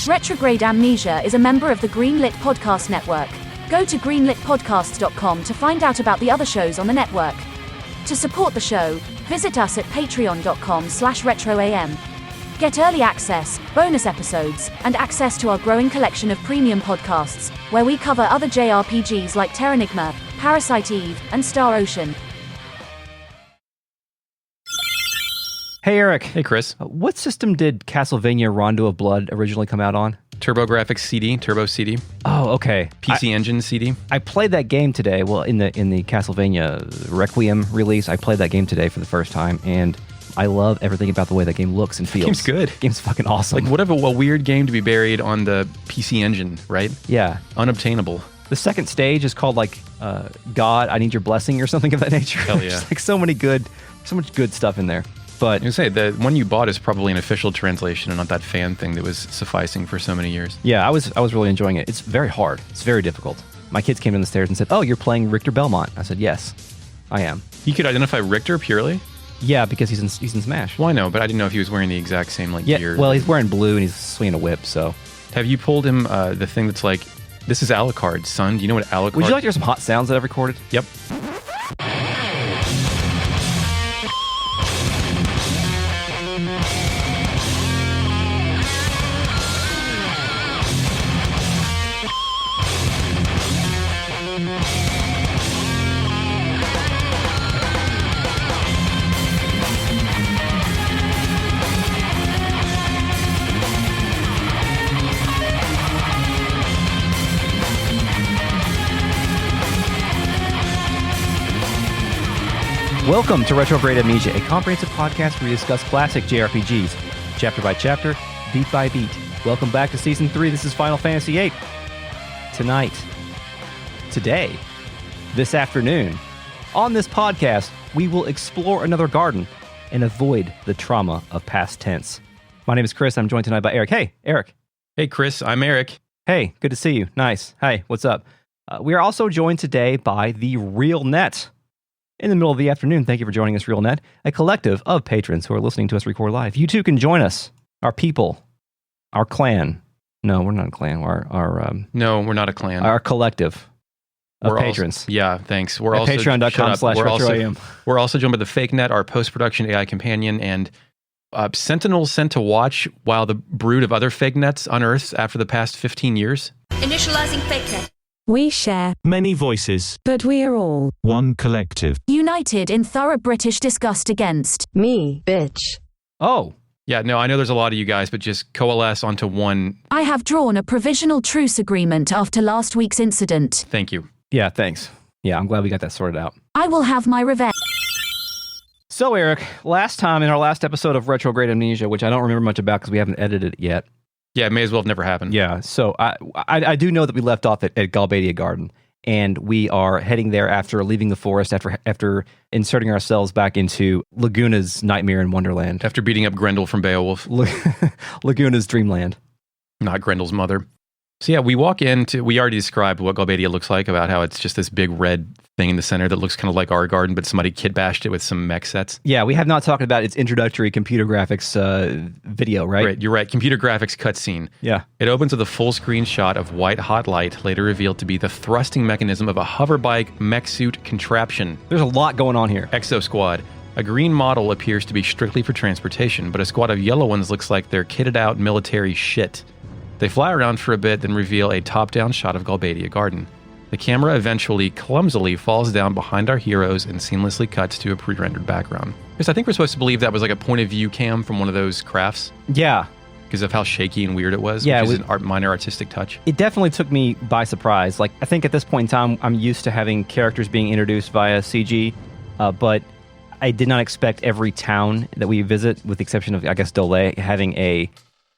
Retrograde Amnesia is a member of the Greenlit Podcast Network. Go to greenlitpodcasts.com to find out about the other shows on the network. To support the show, visit us at patreon.com/retroam. Get early access, bonus episodes, and access to our growing collection of premium podcasts, where we cover other JRPGs like Terranigma, Parasite Eve, and Star Ocean. Hey, Eric. Hey, Chris. What system did Castlevania Rondo of Blood originally come out on? TurboGrafx CD, Turbo CD. Oh, okay. PC Engine CD. I played that game today. Well, in the Castlevania Requiem release, I played that game today for the first time, and I love everything about the way that game looks and feels. Game's good. Game's fucking awesome. Like, what a weird game to be buried on the PC Engine, right? Yeah. Unobtainable. The second stage is called, like, God, I Need Your Blessing or something of that nature. Hell yeah. There's, like, so much good stuff in there. But I was gonna say, the one you bought is probably an official translation and not that fan thing that was sufficing for so many years. Yeah, I was really enjoying it. It's very hard. It's very difficult. My kids came down the stairs and said, "Oh, you're playing Richter Belmont." I said, "Yes, I am." You could identify Richter purely? Yeah, because he's in Smash. Well, I know, but I didn't know if he was wearing the exact same gear. Well, he's wearing blue and he's swinging a whip, so. Have you pulled him the thing that's like, this is Alucard, son? Do you know what Alucard... Would you like to hear some hot sounds that I've recorded? Yep. Welcome to Retrograde Amnesia, a comprehensive podcast where we discuss classic JRPGs, chapter by chapter, beat by beat. Welcome back to Season 3. This is Final Fantasy VIII. Today, this afternoon, on this podcast, we will explore another garden and avoid the trauma of past tense. My name is Chris. I'm joined tonight by Eric. Hey, Eric. Hey, Chris. I'm Eric. Hey, good to see you. Nice. Hey, what's up? We are also joined today by the Real Net. In the middle of the afternoon, thank you for joining us, RealNet, a collective of patrons who are listening to us record live. You too can join us, our people, our clan. No, we're not a clan. No, we're not a clan. Our collective of patrons. Yeah, thanks. We're at also patreon.com/retroam. We're also joined by the Fake Net, our post-production AI companion, and sentinels sent to watch while the brood of other Fake Nets unearths after the past 15 years. Initializing Fake Net. We share many voices, but we are all one collective. United in thorough British disgust against me, bitch. Oh. Yeah, no, I know there's a lot of you guys, but just coalesce onto one. I have drawn a provisional truce agreement after last week's incident. Thank you. Yeah, thanks. Yeah, I'm glad we got that sorted out. I will have my revenge. So, Eric, last time in our last episode of Retrograde Amnesia, which I don't remember much about because we haven't edited it yet. Yeah, it may as well have never happened. Yeah, so I do know that we left off at Galbadia Garden, and we are heading there after leaving the forest, after inserting ourselves back into Laguna's Nightmare in Wonderland. After beating up Grendel from Beowulf. Laguna's Dreamland. Not Grendel's mother. So yeah, we already described what Galbadia looks like, about how it's just this big red thing in the center that looks kind of like our garden, but somebody kit bashed it with some mech sets. Yeah, we have not talked about its introductory computer graphics video, right? Right, you're right. Computer graphics cutscene. Yeah. It opens with a full screen shot of white hot light, later revealed to be the thrusting mechanism of a hoverbike mech suit contraption. There's a lot going on here. Exo Squad. A green model appears to be strictly for transportation, but a squad of yellow ones looks like they're kitted out military shit. They fly around for a bit, then reveal a top-down shot of Galbadia Garden. The camera eventually clumsily falls down behind our heroes and seamlessly cuts to a pre-rendered background. Because I think we're supposed to believe that was like a point-of-view cam from one of those crafts. Yeah. Because of how shaky and weird it was, yeah, which is a minor artistic touch. It definitely took me by surprise. Like, I think at this point in time, I'm used to having characters being introduced via CG, but I did not expect every town that we visit, with the exception of, I guess, Dole, having a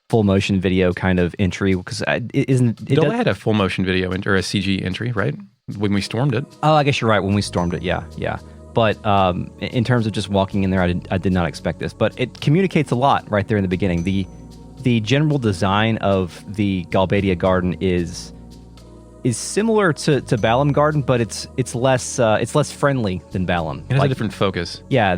full motion video kind of entry, because Dole had a full motion video or a CG entry, right? When we stormed it. Oh, I guess you're right. When we stormed it, yeah. But in terms of just walking in there, I did not expect this. But it communicates a lot right there in the beginning. The general design of the Galbadia Garden is similar to Balam Garden, but it's less friendly than Balam. It has a different focus. Yeah,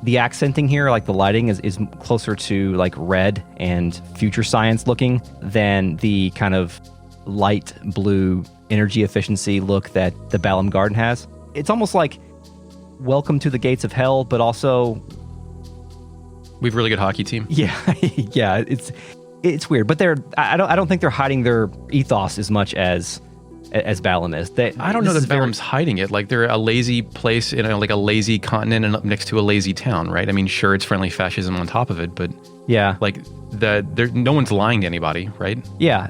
the accenting here, like the lighting is closer to like red and future science looking than the kind of light blue energy efficiency look that the Balam Garden has. It's almost like welcome to the gates of hell, but also We have a really good hockey team. yeah, yeah. It's weird, but I don't think they're hiding their ethos as much as Balam is. I don't know that Balam's hiding it. Like they're a lazy place in like a lazy continent and up next to a lazy town, right? I mean, sure, it's friendly fascism on top of it, but yeah, like no one's lying to anybody, right? Yeah,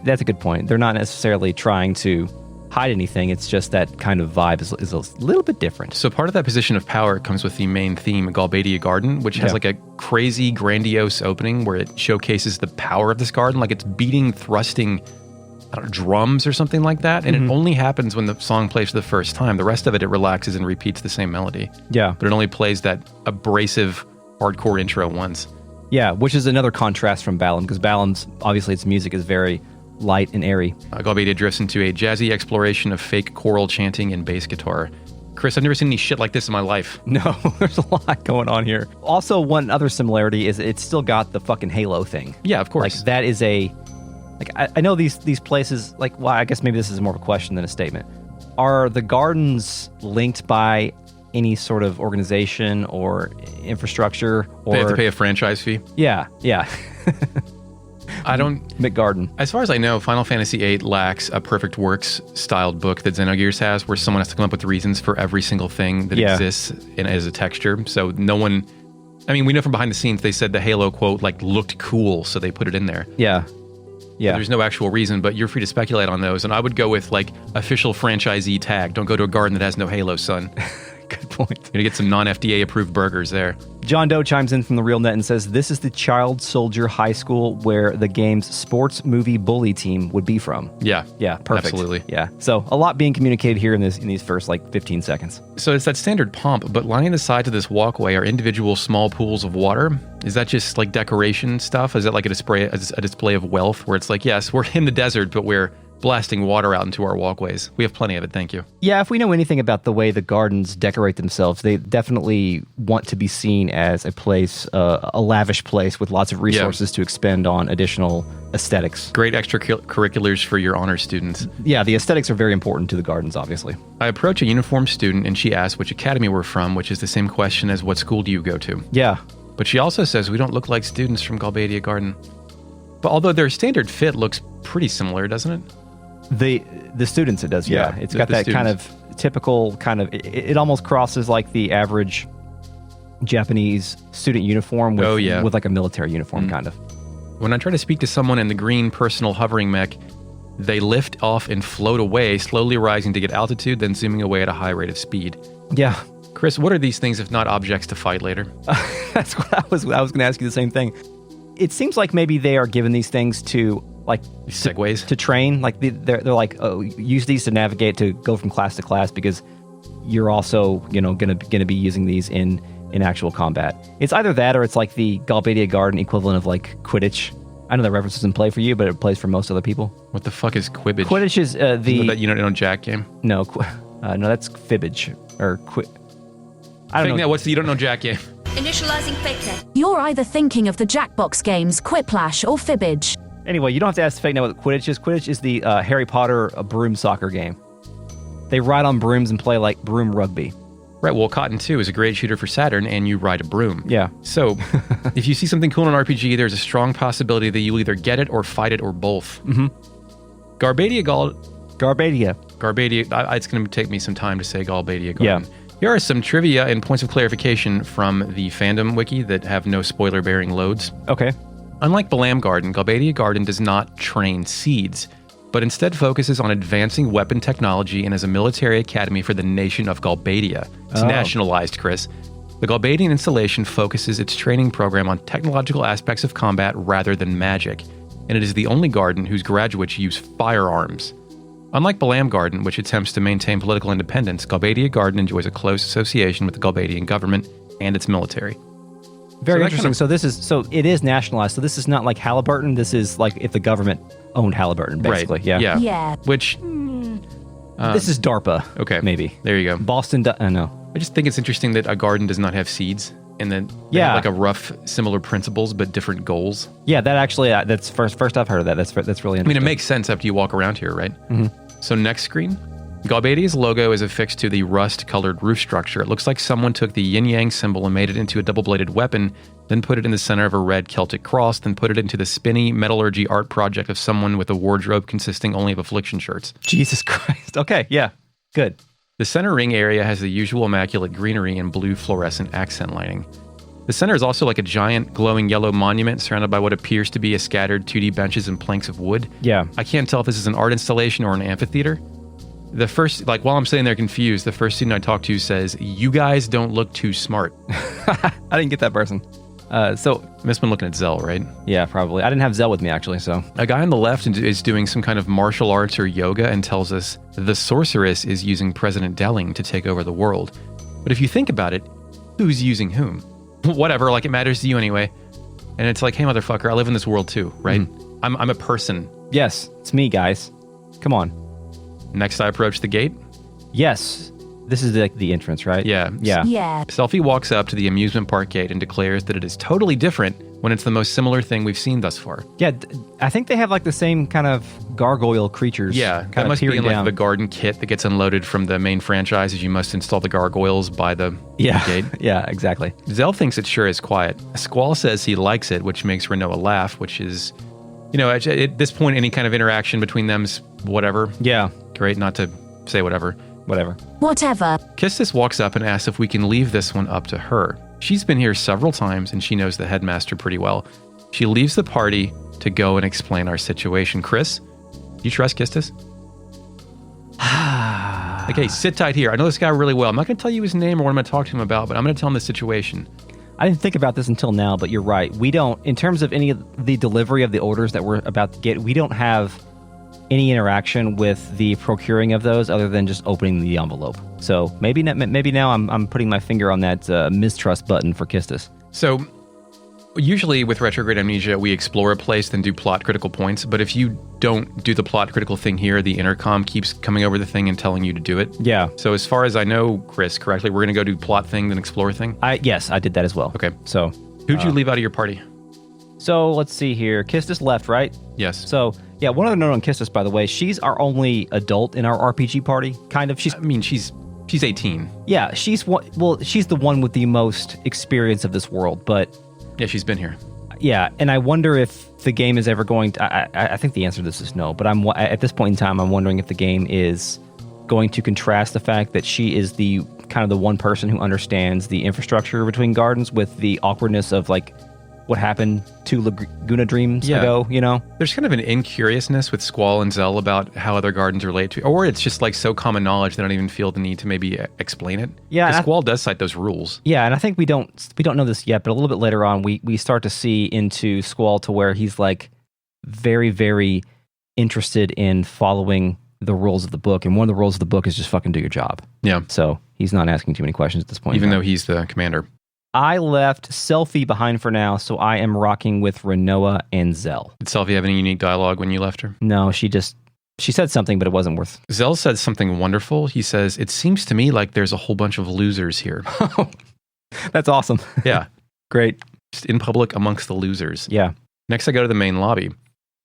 that's a good point. They're not necessarily trying to hide anything. It's just that kind of vibe is a little bit different. So part of that position of power comes with the main theme, Galbadia Garden, which has like a crazy, grandiose opening where it showcases the power of this garden. Like it's beating, thrusting, I don't know, drums or something like that. And it only happens when the song plays for the first time. The rest of it relaxes and repeats the same melody. Yeah. But it only plays that abrasive, hardcore intro once. Yeah, which is another contrast from Balam, because Balam's, obviously, its music is very light and airy. Galbadia drifts into a jazzy exploration of fake choral chanting and bass guitar. Chris, I've never seen any shit like this in my life. No, there's a lot going on here. Also, one other similarity is it's still got the fucking halo thing. Yeah, of course. Like, that is I know these places, like, well, I guess maybe this is more of a question than a statement. Are the gardens linked by any sort of organization or infrastructure? Or They have to pay a franchise fee? Yeah. I don't... McGarden. As far as I know, Final Fantasy VIII lacks a Perfect Works-styled book that Xenogears has, where someone has to come up with reasons for every single thing that exists as a texture. So no one... I mean, we know from behind the scenes, they said the Halo quote, like, looked cool, so they put it in there. Yeah. There's no actual reason, but you're free to speculate on those. And I would go with, like, official franchisee tag. Don't go to a garden that has no Halo, son. Good point. You're going to get some non-FDA approved burgers there. John Doe chimes in from the Real Net and says, this is the child soldier high school where the game's sports movie bully team would be from. Yeah. Yeah, perfect. Absolutely. Yeah. So a lot being communicated here in these first, like, 15 seconds. So it's that standard pomp, but lining the sides of this walkway are individual small pools of water. Is that just, like, decoration stuff? Is that like a display of wealth where it's like, yes, we're in the desert, but we're blasting water out into our walkways. We have plenty of it, thank you. Yeah, if we know anything about the way the gardens decorate themselves, they definitely want to be seen as a place, a lavish place with lots of resources to expend on additional aesthetics. Great extracurriculars for your honor students. Yeah, the aesthetics are very important to the gardens, obviously. I approach a uniformed student and she asks which academy we're from, which is the same question as what school do you go to? Yeah. But she also says we don't look like students from Galbadia Garden. But although their standard fit looks pretty similar, doesn't it? The students, it does, yeah. It's got that kind of typical kind of, it almost crosses like the average Japanese student uniform with like a military uniform kind of. When I try to speak to someone in the green personal hovering mech, they lift off and float away, slowly rising to get altitude, then zooming away at a high rate of speed. Yeah. Chris, what are these things if not objects to fight later? That's what I was going to ask you the same thing. It seems like maybe they are given these things to like segways to train. Like they're like, oh, use these to navigate to go from class to class because you're also gonna be using these in actual combat. It's either that or it's like the Galbadia Garden equivalent of like Quidditch. I know that reference doesn't play for you, but it plays for most other people. What the fuck is Quidditch? Quidditch is the that you know Jack game. No, no, that's Fibbage or I don't know. What's the you don't know Jack game? Initializing fake net. You're either thinking of the Jackbox games Quiplash or Fibbage. Anyway, you don't have to ask the fake net what Quidditch is. Quidditch is the Harry Potter broom soccer game. They ride on brooms and play like broom rugby. Right, well, Cotton 2 is a great shooter for Saturn, and you ride a broom. Yeah. So, if you see something cool in an RPG, there's a strong possibility that you'll either get it or fight it or both. Mm-hmm. Galbadia. It's going to take me some time to say Galbadia Garden. Yeah. Here are some trivia and points of clarification from the fandom wiki that have no spoiler-bearing loads. Okay. Unlike Balam Garden, Galbadia Garden does not train seeds, but instead focuses on advancing weapon technology and is a military academy for the nation of Galbadia. It's nationalized, Chris. The Galbadian installation focuses its training program on technological aspects of combat rather than magic, and it is the only garden whose graduates use firearms. Unlike Balam Garden, which attempts to maintain political independence, Galbadia Garden enjoys a close association with the Galbadian government and its military. Very interesting. So it is nationalized. So this is not like Halliburton. This is like if the government owned Halliburton, basically. Right. Yeah. Which this is DARPA. Okay. Maybe. There you go. Boston. No. I just think it's interesting that a garden does not have seeds, and then they Yeah. have like a rough, similar principles, but different goals. Yeah, that actually, that's first I've heard of that. That's really I interesting. mean, it makes sense after you walk around here, right? Mm-hmm. So next screen, Galbadia's logo is affixed to the rust-colored roof structure. It looks like someone took the yin-yang symbol and made it into a double-bladed weapon, then put it in the center of a red Celtic cross, then put it into the spinny metallurgy art project of someone with a wardrobe consisting only of affliction shirts. Jesus Christ. Okay, yeah, good. The center ring area has the usual immaculate greenery and blue fluorescent accent lighting. The center is also like a giant glowing yellow monument surrounded by what appears to be a scattered 2D benches and planks of wood. Yeah. I can't tell if this is an art installation or an amphitheater. The first, like while I'm sitting there confused, the first student I talked to says, "You guys don't look too smart." I didn't get that person. So Must have been looking at Zell, right? yeah, probably. I didn't have Zell with me actually, so. A guy on the left is doing some kind of martial arts or yoga and tells us the sorceress is using President Delling to take over the world. But if you think about it, who's using whom? Whatever, like it matters to you anyway. And it's like, hey, motherfucker, I live in this world too, right? I'm a person. Yes, it's me, guys. Come on. Next, I approach the gate. Yes, this is like the entrance, right? Yeah. Yeah. Yeah. Selfie walks up to the amusement park gate and declares that it is totally different when it's the most similar thing we've seen thus far. Yeah, I think they have like the same kind of gargoyle creatures. Yeah, kind that of must be peering in like down. the garden kit that gets unloaded from the main franchise as you must install the gargoyles by the Yeah, gate. yeah, exactly. Zell thinks it sure is quiet. Squall says he likes it, which makes Rinoa laugh, which is, you know, at this point, any kind of interaction between them's whatever. Yeah, Great, not to say whatever. whatever. Whatever. Kistis walks up and asks if we can leave this one up to her. She's been here several times and she knows the headmaster pretty well. She leaves the party to go and explain our situation. Chris, do you trust Kistis? Okay, sit tight here. I know this guy really well. I'm not going to tell you his name or what I'm going to talk to him about, but I'm going to tell him the situation. I didn't think about this until now, but you're right. We don't, in terms of any of the delivery of the orders that we're about to get, we don't have any interaction with the procuring of those other than just opening the envelope. So maybe now I'm putting my finger on that mistrust button for Kistis. So, usually with retrograde amnesia, we explore a place, then do plot critical points. But if you don't do the plot critical thing here, the intercom keeps coming over the thing and telling you to do it. Yeah. So as far as I know, Chris, correctly, we're going to go do plot thing, then explore thing. Yes, I did that as well. Okay. So Who'd you leave out of your party? So let's see here. Kistis left, right? Yes. So yeah, one other note on Kistis, by the way, she's our only adult in our RPG party. Kind of. I mean, she's 18. Yeah, she's one. Well, she's the one with the most experience of this world, but Yeah, she's been here. yeah, and I wonder if the game is ever going to. I think the answer to this is no, but I'm at this point in time, I'm wondering if the game is going to contrast the fact that she is the kind of the one person who understands the infrastructure between gardens with the awkwardness of like what happened 2 Laguna Dreams ago, you know? There's kind of an incuriousness with Squall and Zell about how other gardens relate to, or it's just like so common knowledge they don't even feel the need to maybe explain it. Yeah, 'Cause and Squall does cite those rules. Yeah, and I think we don't know this yet, but a little bit later on, we start to see into Squall to where he's like very, very interested in following the rules of the book, and one of the rules of the book is just fucking do your job. Yeah. So he's not asking too many questions at this point. Even though he's the commander. I left Selfie behind for now, so I am rocking with Rinoa and Zell. Did Selfie have any unique dialogue when you left her? No, she said something, but it wasn't worth. Zell said something wonderful. He says, "It seems to me like there's a whole bunch of losers here." That's awesome. Yeah. Great. Just in public amongst the losers. Yeah. Next, I go to the main lobby.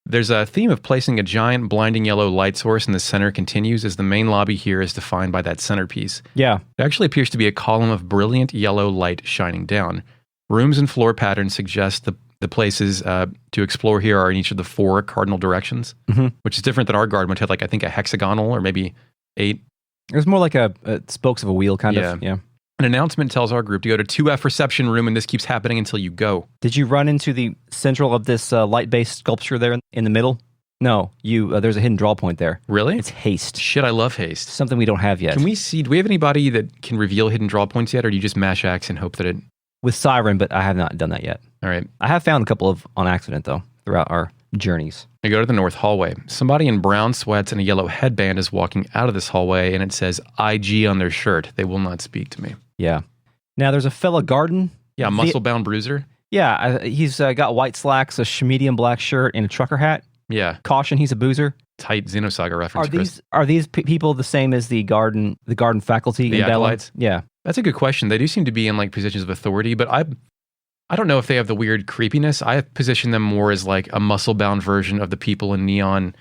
There's a theme of placing a giant blinding yellow light source in the center continues as the main lobby here is defined by that centerpiece. Yeah. It actually appears to be a column of brilliant yellow light shining down. Rooms and floor patterns suggest the places to explore here are in each of the 4 cardinal directions, which is different than our garden, which had like, I think, a hexagonal or maybe 8. It was more like a spokes of a wheel kind of. Yeah. An announcement tells our group to go to 2F reception room, and this keeps happening until you go. Did you run into the central of this light-based sculpture there in the middle? No, there's a hidden draw point there. Really? It's haste. Shit, I love haste. Something we don't have yet. Can we see, do we have anybody that can reveal hidden draw points yet, or do you just mash X and hope that it... With Siren, but I have not done that yet. All right. I have found a couple of on accident, though, throughout our journeys. I go to the north hallway. Somebody in brown sweats and a yellow headband is walking out of this hallway, and it says IG on their shirt. They will not speak to me. Yeah. Now, there's a fella garden. Yeah, muscle-bound bruiser. Yeah, he's got white slacks, a medium black shirt, and a trucker hat. Yeah. Caution, he's a boozer. Tight Xenosaga reference, Chris. Are these people the same as the garden faculty The in Bella? acolytes? Yeah. That's a good question. They do seem to be in like positions of authority, but I don't know if they have the weird creepiness. I position them more as like a muscle-bound version of the people in neon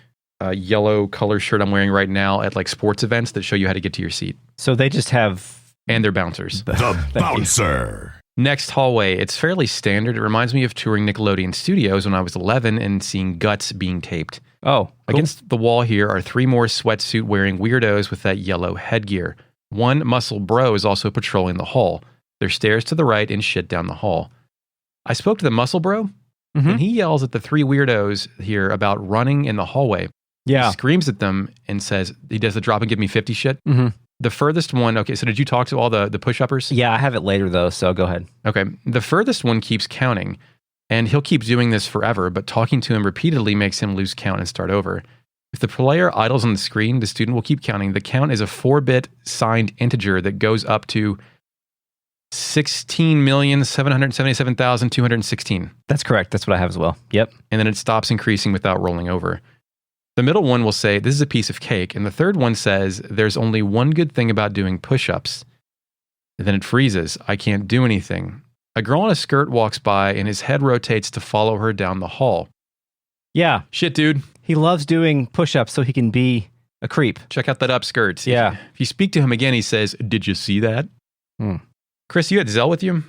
yellow color shirt I'm wearing right now at like sports events that show you how to get to your seat. So they just have... And they're bouncers. The bouncer. Next hallway. It's fairly standard. It reminds me of touring Nickelodeon Studios when I was 11 and seeing guts being taped. Oh, cool. Against the wall here are 3 more sweatsuit-wearing weirdos with that yellow headgear. One muscle bro is also patrolling the hall. There's stairs to the right and shit down the hall. I spoke to the muscle bro, and he yells at the 3 weirdos here about running in the hallway. Yeah. He screams at them and says, he does the drop and give me 50 shit. Mm-hmm. The furthest one, okay, so did you talk to all the push-uppers? Yeah, I have it later though, so go ahead. Okay, the furthest one keeps counting, and he'll keep doing this forever, but talking to him repeatedly makes him lose count and start over. If the player idles on the screen, the student will keep counting. The count is a 4-bit signed integer that goes up to 16,777,216. That's correct. That's what I have as well. Yep. And then it stops increasing without rolling over. The middle one will say, this is a piece of cake. And the third one says, there's only one good thing about doing push-ups. And then it freezes. I can't do anything. A girl in a skirt walks by and his head rotates to follow her down the hall. Yeah. Shit, dude. He loves doing push-ups so he can be a creep. Check out that upskirt. Yeah. If you speak to him again, he says, did you see that? Chris, you had Zell with you?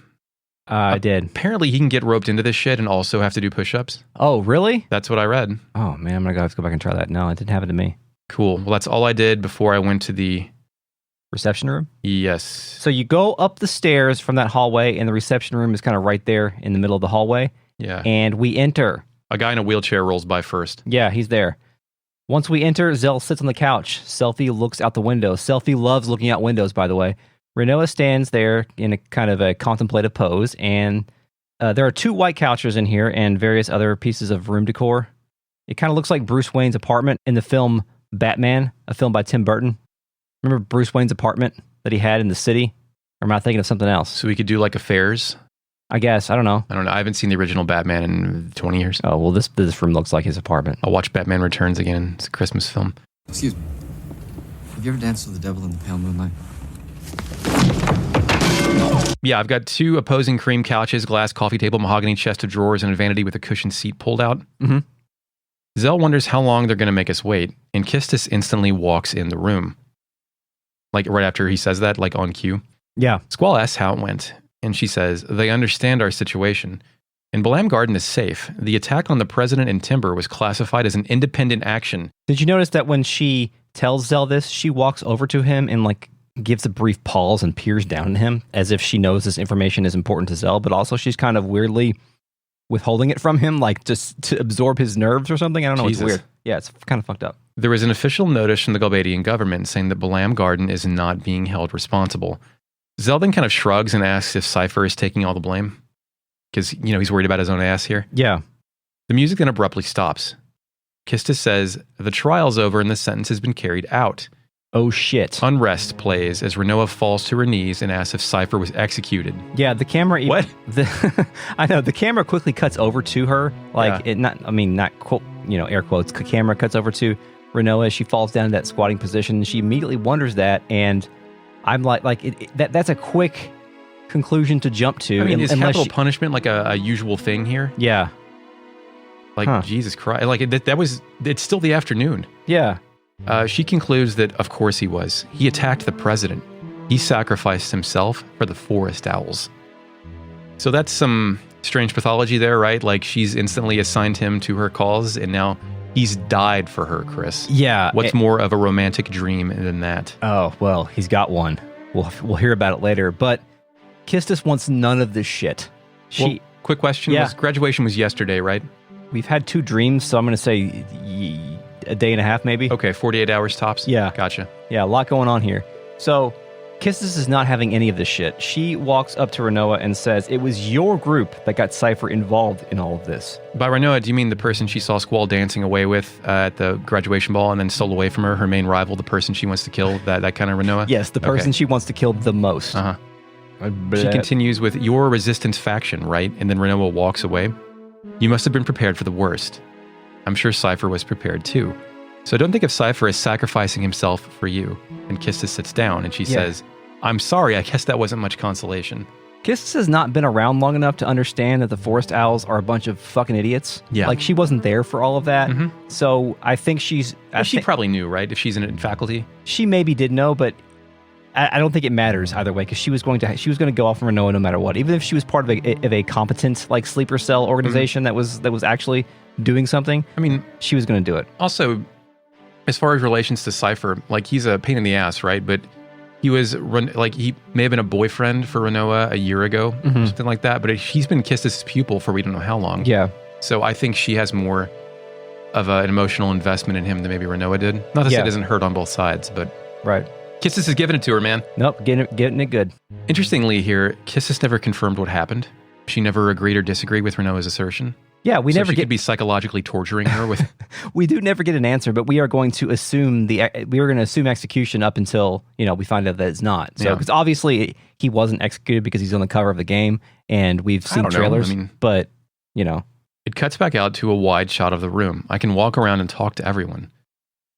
I did. Apparently, he can get roped into this shit and also have to do push-ups. Oh, really? That's what I read. Oh, man, I'm going to have to go back and try that. No, it didn't happen to me. Cool. Well, that's all I did before I went to the... Reception room? Yes. So you go up the stairs from that hallway, and the reception room is kind of right there in the middle of the hallway. Yeah. And we enter. A guy in a wheelchair rolls by first. Yeah, he's there. Once we enter, Zell sits on the couch. Selfie looks out the window. Selfie loves looking out windows, by the way. Rinoa stands there in a kind of a contemplative pose, and there are 2 white couches in here and various other pieces of room decor. It kind of looks like Bruce Wayne's apartment in the film Batman, a film by Tim Burton. Remember Bruce Wayne's apartment that he had in the city? Or am I thinking of something else? So we could do like affairs? I guess. I don't know. I don't know. I haven't seen the original Batman in 20 years. Oh, well, this room looks like his apartment. I'll watch Batman Returns again. It's a Christmas film. Excuse me. Have you ever danced with the devil in the pale moonlight? Yeah, I've got 2 opposing cream couches, glass coffee table, mahogany chest of drawers, and a vanity with a cushioned seat pulled out. Mm-hmm. Zell wonders how long they're going to make us wait, and Kistis instantly walks in the room. Like right after he says that, like on cue. Yeah. Squall asks how it went, and she says, they understand our situation. And Galbadia Garden is safe. The attack on the president and Timber was classified as an independent action. Did you notice that when she tells Zell this, she walks over to him and like gives a brief pause and peers down at him as if she knows this information is important to Zell, but also she's kind of weirdly withholding it from him, like just to absorb his nerves or something. I don't know. Jesus. It's weird. Yeah, it's kind of fucked up. There was an official notice from the Galbadian government saying that Galbadia Garden is not being held responsible. Zell then kind of shrugs and asks if Cypher is taking all the blame. Because, you know, he's worried about his own ass here. Yeah. The music then abruptly stops. Kistis says, the trial's over and the sentence has been carried out. Oh, shit. Unrest plays as Rinoa falls to her knees and asks if Cypher was executed. Yeah, the camera... What? I know, the camera quickly cuts over to her. Like, Yeah. not quote, air quotes. The camera cuts over to Rinoa as she falls down in that squatting position. She immediately wonders that, and I'm that's a quick conclusion to jump to. I mean, is unless capital punishment like a usual thing here? Yeah. Like, Jesus Christ. Like, it's still the afternoon. Yeah. She concludes that, of course he was. He attacked the president. He sacrificed himself for the forest owls. So that's some strange pathology there, right? Like, she's instantly assigned him to her cause, and now he's died for her, Chris. Yeah. What's more of a romantic dream than that? Oh, well, he's got one. We'll hear about it later. But Kistis wants none of this shit. Quick question. Yeah. Graduation was yesterday, right? We've had 2 dreams, so I'm going to say a day and a half, maybe. Okay, 48 hours tops? Yeah. Gotcha. Yeah, a lot going on here. So, Kistis is not having any of this shit. She walks up to Rinoa and says, it was your group that got Cypher involved in all of this. By Rinoa, do you mean the person she saw Squall dancing away with at the graduation ball and then stole away from her main rival, the person she wants to kill, that kind of Rinoa? Yes, the person she wants to kill the most. Uh-huh. She continues with, your resistance faction, right? And then Rinoa walks away. You must have been prepared for the worst. I'm sure Cypher was prepared too. So don't think of Cypher as sacrificing himself for you. And Kistis sits down and she says, I'm sorry, I guess that wasn't much consolation. Kisses has not been around long enough to understand that the forest owls are a bunch of fucking idiots. Yeah. Like, she wasn't there for all of that. So I think she probably knew, right? If she's in faculty. She maybe did know, but I don't think it matters either way, because she was going to go off on Rinoa no matter what. Even if she was part of a competent like sleeper cell organization that was actually doing something. I mean, she was going to do it. Also, as far as relations to Cypher, like, he's a pain in the ass, right? But he may have been a boyfriend for Rinoa a year ago, or something like that. But he's been kissed as his pupil for we don't know how long. Yeah. So I think she has more of an emotional investment in him than maybe Rinoa did. Not to say it doesn't hurt on both sides, but right. Kisses is giving it to her, man. Nope, getting it good. Interestingly here, Kisses never confirmed what happened. She never agreed or disagreed with Rinoa's assertion. Yeah, we never could be psychologically torturing her with. We do never get an answer, but we are going to assume execution up until we find out that it's not. So because obviously he wasn't executed because he's on the cover of the game, and we've seen trailers. But it cuts back out to a wide shot of the room. I can walk around and talk to everyone.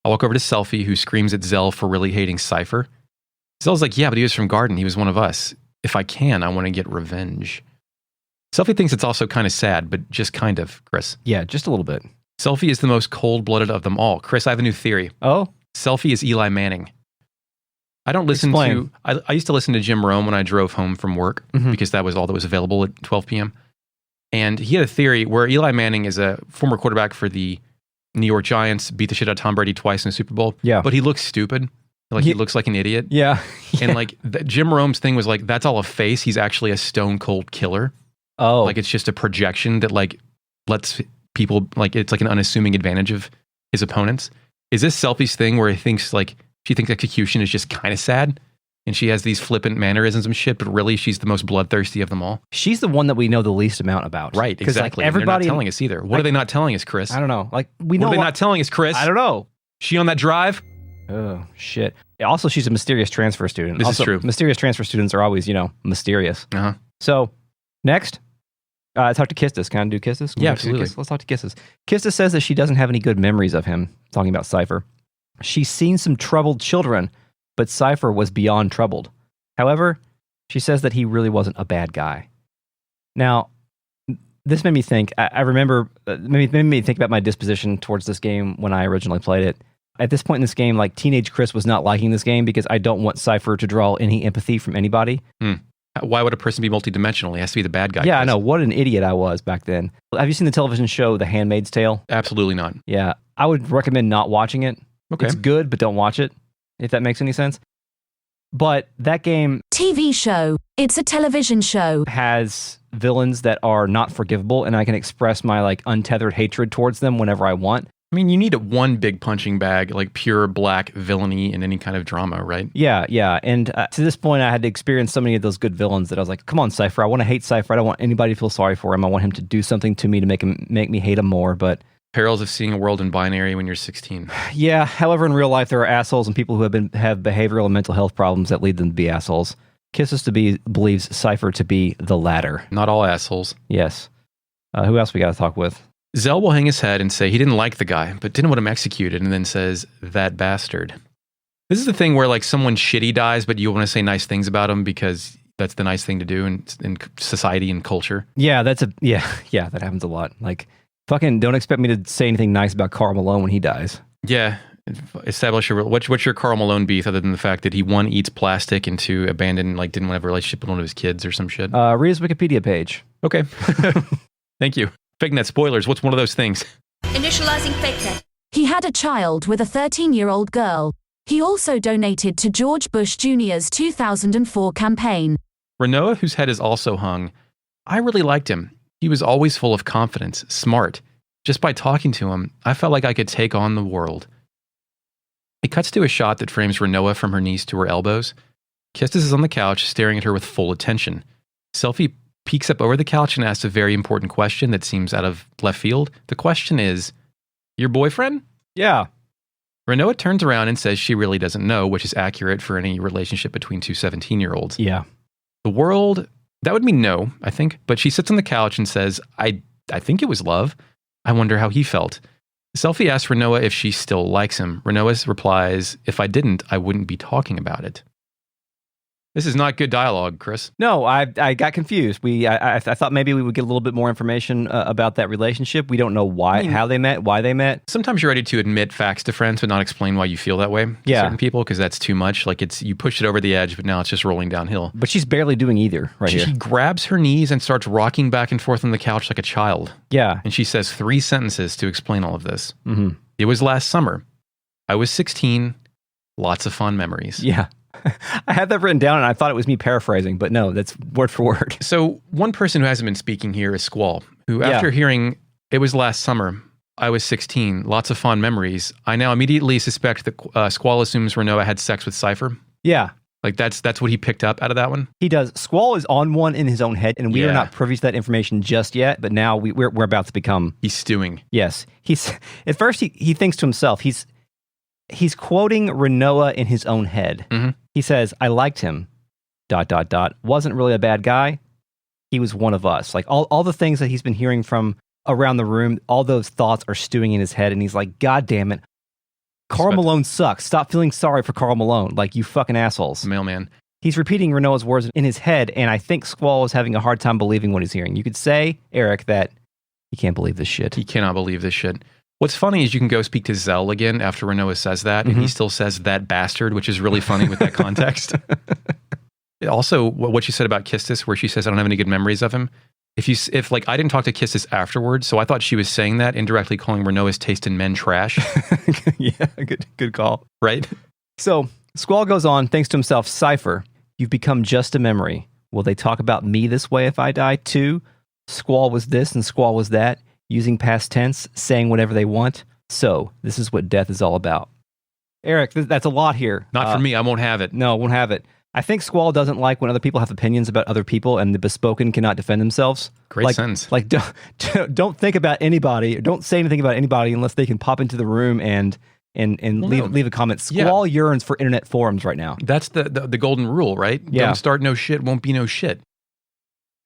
I walk over to Selfie, who screams at Zell for really hating Cypher. Zell's like, yeah, but he was from Garden. He was one of us. If I can, I want to get revenge. Selfie thinks it's also kind of sad, but just kind of, Chris. Yeah, just a little bit. Selfie is the most cold-blooded of them all. Chris, I have a new theory. Oh? Selfie is Eli Manning. I don't listen Explain. I used to listen to Jim Rome when I drove home from work, because that was all that was available at 12 p.m. And he had a theory where Eli Manning is a former quarterback for the New York Giants, beat the shit out of Tom Brady twice in the Super Bowl. Yeah. But he looks stupid. Like, he looks like an idiot. Yeah. And like, Jim Rome's thing was like, that's all a face. He's actually a stone cold killer. Oh. Like, it's just a projection that like lets people, like, it's like an unassuming advantage of his opponents. Is this Selfie's thing where she thinks execution is just kind of sad? And she has these flippant mannerisms and shit, but really she's the most bloodthirsty of them all. She's the one that we know the least amount about. Right, exactly. Everybody, they're not telling us either. What are they not telling us, Chris? I don't know. Like, we know what are they not telling us, Chris? I don't know. She on that drive? Oh, shit. Also, she's a mysterious transfer student. This is true. Mysterious transfer students are always, mysterious. Uh-huh. So, next, talk to Kistis. Can I do Kistis? Yeah, absolutely. Let's talk to Kistis. Kistis says that she doesn't have any good memories of him, talking about Cypher. She's seen some troubled children, but Cypher was beyond troubled. However, she says that he really wasn't a bad guy. Now, this made me think, I remember, made me think about my disposition towards this game when I originally played it. At this point in this game, like, teenage Chris was not liking this game because I don't want Cypher to draw any empathy from anybody. Why would a person be multidimensional? He has to be the bad guy. Yeah, I know. What an idiot I was back then. Have you seen the television show The Handmaid's Tale? Absolutely not. Yeah, I would recommend not watching it. Okay. It's good, but don't watch it, if that makes any sense. But that game... TV show. It's a television show. ...has villains that are not forgivable, and I can express my, like, untethered hatred towards them whenever I want. I mean, you need one big punching bag, like pure black villainy in any kind of drama, right? Yeah. And to this point, I had to experience so many of those good villains that I was like, come on, Cypher. I want to hate Cypher. I don't want anybody to feel sorry for him. I want him to do something to me to make me hate him more, but... Perils of seeing a world in binary when you're 16. Yeah, however, in real life, there are assholes and people who have behavioral and mental health problems that lead them to be assholes. Kisses believes Cypher to be the latter. Not all assholes. Yes. Who else we got to talk with? Zell will hang his head and say he didn't like the guy, but didn't want him executed, and then says, that bastard. This is the thing where, like, someone shitty dies, but you want to say nice things about him because that's the nice thing to do in society and culture. Yeah, that happens a lot. Like, fucking don't expect me to say anything nice about Karl Malone when he dies. Yeah. Establish what's your Karl Malone beef other than the fact that he, one, eats plastic and two, abandoned, like, didn't want to have a relationship with one of his kids or some shit? Read his Wikipedia page. Okay. Thank you. Fake net spoilers. What's one of those things? Initializing fake net. He had a child with a 13-year-old girl. He also donated to George Bush Jr.'s 2004 campaign. Rinoa, whose head is also hung, I really liked him. He was always full of confidence, smart. Just by talking to him, I felt like I could take on the world. It cuts to a shot that frames Rinoa from her knees to her elbows. Kistis is on the couch, staring at her with full attention. Selfie peeks up over the couch and asks a very important question that seems out of left field. The question is, your boyfriend? Yeah. Rinoa turns around and says she really doesn't know, which is accurate for any relationship between two 17-year-olds. Yeah. The world, that would mean no, I think. But she sits on the couch and says, I think it was love. I wonder how he felt. Selfie asks Rinoa if she still likes him. Rinoa replies, if I didn't, I wouldn't be talking about it. This is not good dialogue, Chris. No, I got confused. I thought maybe we would get a little bit more information about that relationship. We don't know how they met, why they met. Sometimes you're ready to admit facts to friends, but not explain why you feel that way to certain people, because that's too much. Like you pushed it over the edge, but now it's just rolling downhill. But she's barely doing either here. She grabs her knees and starts rocking back and forth on the couch like a child. Yeah. And she says 3 sentences to explain all of this. Mm-hmm. It was last summer. I was 16. Lots of fond memories. Yeah. I had that written down and I thought it was me paraphrasing, but no, that's word for word. So one person who hasn't been speaking here is Squall, who after hearing it was last summer, I was 16, lots of fond memories, I now immediately suspect that Squall assumes Rinoa had sex with Cypher. Yeah. Like that's what he picked up out of that one. He does. Squall is on one in his own head, and we are not privy to that information just yet, but now we're about to become... He's stewing. Yes. At first he thinks to himself, he's quoting Rinoa in his own head. Mm-hmm. He says, I liked him, ... Wasn't really a bad guy. He was one of us. Like all the things that he's been hearing from around the room, all those thoughts are stewing in his head. And he's like, God damn it. Karl Malone sucks. Stop feeling sorry for Karl Malone. Like, you fucking assholes. Mailman. He's repeating Rinoa's words in his head. And I think Squall is having a hard time believing what he's hearing. You could say, Eric, that he can't believe this shit. He cannot believe this shit. What's funny is you can go speak to Zell again after Rinoa says that, and he still says that bastard, which is really funny with that context. Also, what you said about Kistis, where she says, I don't have any good memories of him. If like, I didn't talk to Kistis afterwards, so I thought she was saying that, indirectly calling Rinoa's taste in men trash. Yeah, good call. Right? So, Squall goes on, thinks to himself, Cypher, you've become just a memory. Will they talk about me this way if I die too? Squall was this and Squall was that. Using past tense, saying whatever they want. So, this is what death is all about. Eric, that's a lot here. Not for me. I won't have it. No, won't have it. I think Squall doesn't like when other people have opinions about other people and the bespoken cannot defend themselves. Great sentence. Like, don't think about anybody, or don't say anything about anybody unless they can pop into the room and leave a comment. Squall yearns for internet forums right now. That's the golden rule, right? Yeah. Don't start no shit, won't be no shit.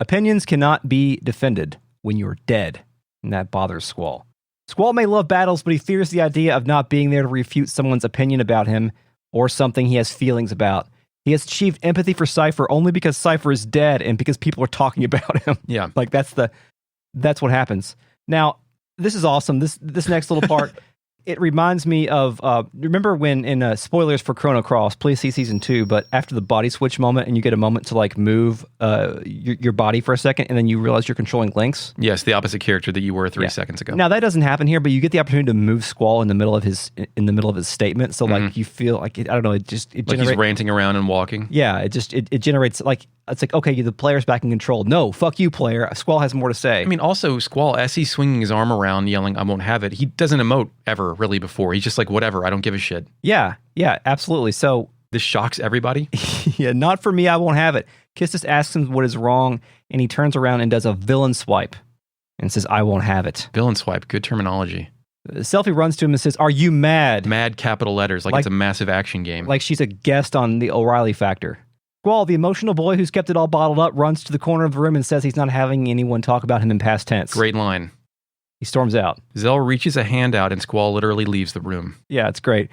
Opinions cannot be defended when you're dead. And that bothers Squall. Squall may love battles, but he fears the idea of not being there to refute someone's opinion about him or something he has feelings about. He has achieved empathy for Cypher only because Cypher is dead and because people are talking about him. Yeah. Like that's what happens. Now, this is awesome. This next little part, it reminds me of, remember when in spoilers for Chrono Cross, please see season 2, but after the body switch moment and you get a moment to like move your body for a second and then you realize you're controlling Lynx. Yes, the opposite character that you were 3 seconds ago. Now that doesn't happen here, but you get the opportunity to move Squall in the middle of his statement. So like you feel like, I don't know, it like generates... he's ranting around and walking. Yeah, it generates like, it's like, okay, the player's back in control. No, fuck you, player. Squall has more to say. I mean, also, Squall, as he's swinging his arm around, yelling, I won't have it, he doesn't emote ever, really, before. He's just like, whatever, I don't give a shit. Yeah, absolutely. So... This shocks everybody? Yeah, not for me, I won't have it. Kistis asks him what is wrong, and he turns around and does a villain swipe and says, I won't have it. Villain swipe, good terminology. Selfie runs to him and says, are you mad? Mad capital letters, like it's a massive action game. Like she's a guest on the O'Reilly Factor. Squall, the emotional boy who's kept it all bottled up, runs to the corner of the room and says he's not having anyone talk about him in past tense. Great line. He storms out. Zell reaches a hand out and Squall literally leaves the room. Yeah, it's great.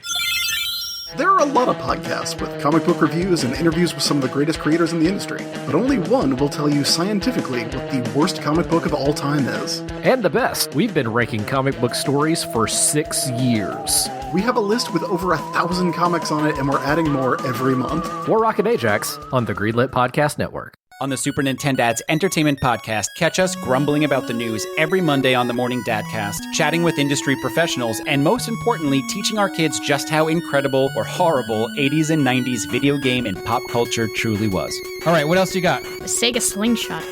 There are a lot of podcasts with comic book reviews and interviews with some of the greatest creators in the industry, but only one will tell you scientifically what the worst comic book of all time is. And the best. We've been ranking comic book stories for 6 years. We have a list with over 1,000 comics on it, and we're adding more every month. War Rock and Ajax on the Greenlit Podcast Network. On the Super Nintendad's Entertainment Podcast, catch us grumbling about the news every Monday on the Morning Dadcast, chatting with industry professionals, and most importantly, teaching our kids just how incredible or horrible 80s and 90s video game and pop culture truly was. All right, what else you got? The Sega Slingshot.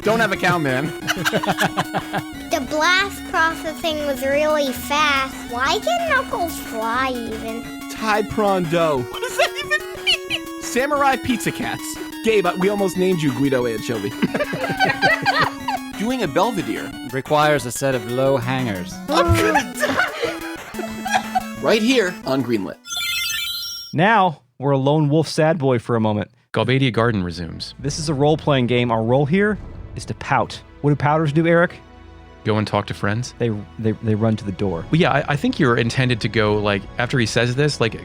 Don't have a cow, man. The blast processing was really fast. Why can Knuckles fly even? Tide prawn dough. What does that even mean? Samurai pizza cats. Gabe, we almost named you Guido Anchovy. Doing a Belvedere Requires a set of low hangers. I'm gonna die! Right here on Greenlit. Now, we're a lone wolf sad boy for a moment. Galbadia Garden resumes. This is a role-playing game. Our role here is to pout. What do pouters do, Eric? Go and talk to friends? They run to the door. Well, yeah, I think you're intended to go, like, after he says this, like,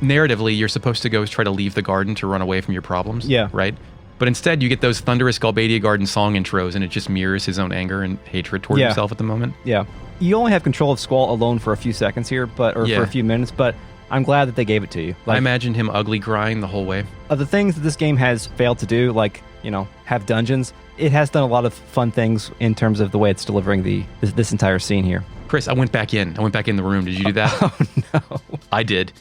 narratively, you're supposed to go try to leave the garden to run away from your problems. Yeah. Right? But instead, you get those thunderous Galbadia Garden song intros, and it just mirrors his own anger and hatred toward himself at the moment. Yeah. You only have control of Squall alone for a few seconds here, for a few minutes, but I'm glad that they gave it to you. I imagined him ugly crying the whole way. Of the things that this game has failed to do, like, have dungeons, it has done a lot of fun things in terms of the way it's delivering this entire scene here. Chris, I went back in the room. Did you do that? Oh, no. I did.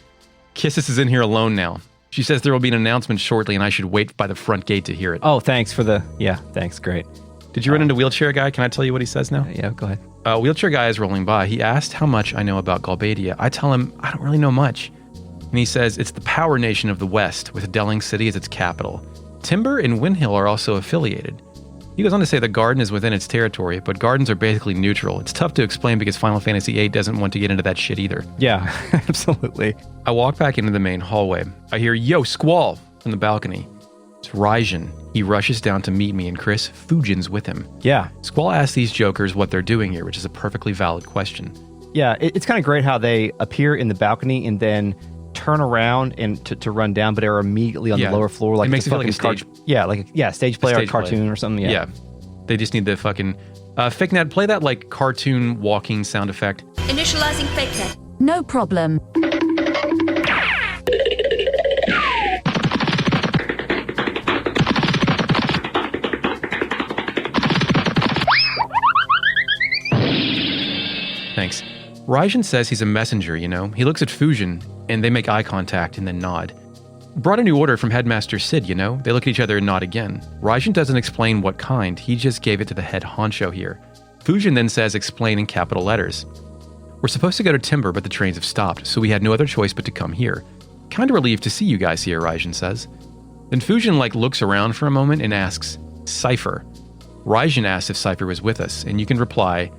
Kisses is in here alone now. She says there will be an announcement shortly, and I should wait by the front gate to hear it. Oh, thanks for the... Yeah, thanks. Great. Did you run into Wheelchair Guy? Can I tell you what he says now? Yeah, go ahead. Wheelchair Guy is rolling by. He asked how much I know about Galbadia. I tell him I don't really know much. And he says it's the power nation of the West, with Delling City as its capital. Timber and Windhill are also affiliated. He goes on to say the garden is within its territory, but gardens are basically neutral. It's tough to explain because Final Fantasy VIII doesn't want to get into that shit either. Yeah, absolutely. I walk back into the main hallway. I hear, "Yo, Squall," from the balcony. It's Raijin. He rushes down to meet me, and Chris, Fujin's with him. Yeah. Squall asks these jokers what they're doing here, which is a perfectly valid question. Yeah, it's kind of great how they appear in the balcony and then turn around and to run down, but are immediately on the lower floor. Like it makes it feel like a stage. Stage play or a cartoon or something. Yeah. They just need the fucking... FakeNet, play that like cartoon walking sound effect. Initializing FakeNet. No problem. Thanks. Raijin says he's a messenger, He looks at Fujin, and they make eye contact and then nod. Brought a new order from Headmaster Sid, They look at each other and nod again. Raijin doesn't explain what kind, he just gave it to the head honcho here. Fujin then says explain in capital letters. We're supposed to go to Timber, but the trains have stopped, so we had no other choice but to come here. Kinda relieved to see you guys here, Raijin says. Then Fujin looks around for a moment and asks, Cypher. Raijin asks if Cypher was with us, and you can reply,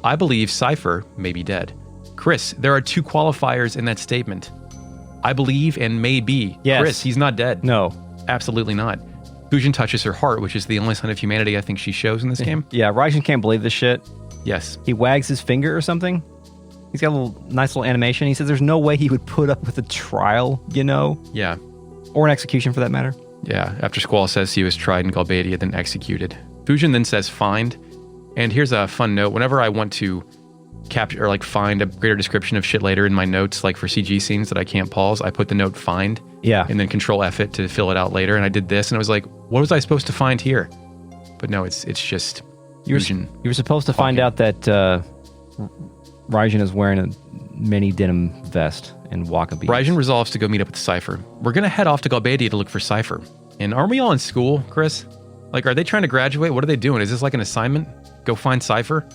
I believe Cypher may be dead. Chris, there are two qualifiers in that statement. I believe and may be. Yes. Chris, he's not dead. No. Absolutely not. Fujin touches her heart, which is the only sign of humanity I think she shows in this game. Yeah, Raijin can't believe this shit. Yes. He wags his finger or something. He's got a nice little animation. He says there's no way he would put up with a trial, Yeah. Or an execution for that matter. Yeah, after Squall says he was tried in Galbadia, then executed. Fujin then says find. And here's a fun note. Whenever I want to capture or find a greater description of shit later in my notes, for CG scenes that I can't pause, I put the note find. Yeah. And then Control F it to fill it out later. And I did this, and I was like, what was I supposed to find here? But no, it's just Fujin. You were supposed to find out that Raijin is wearing a mini denim vest and Waka beads. Raijin resolves to go meet up with Cypher. We're going to head off to Galbadia to look for Cypher. And aren't we all in school, Chris? Are they trying to graduate? What are they doing? Is this an assignment? Go find Cypher?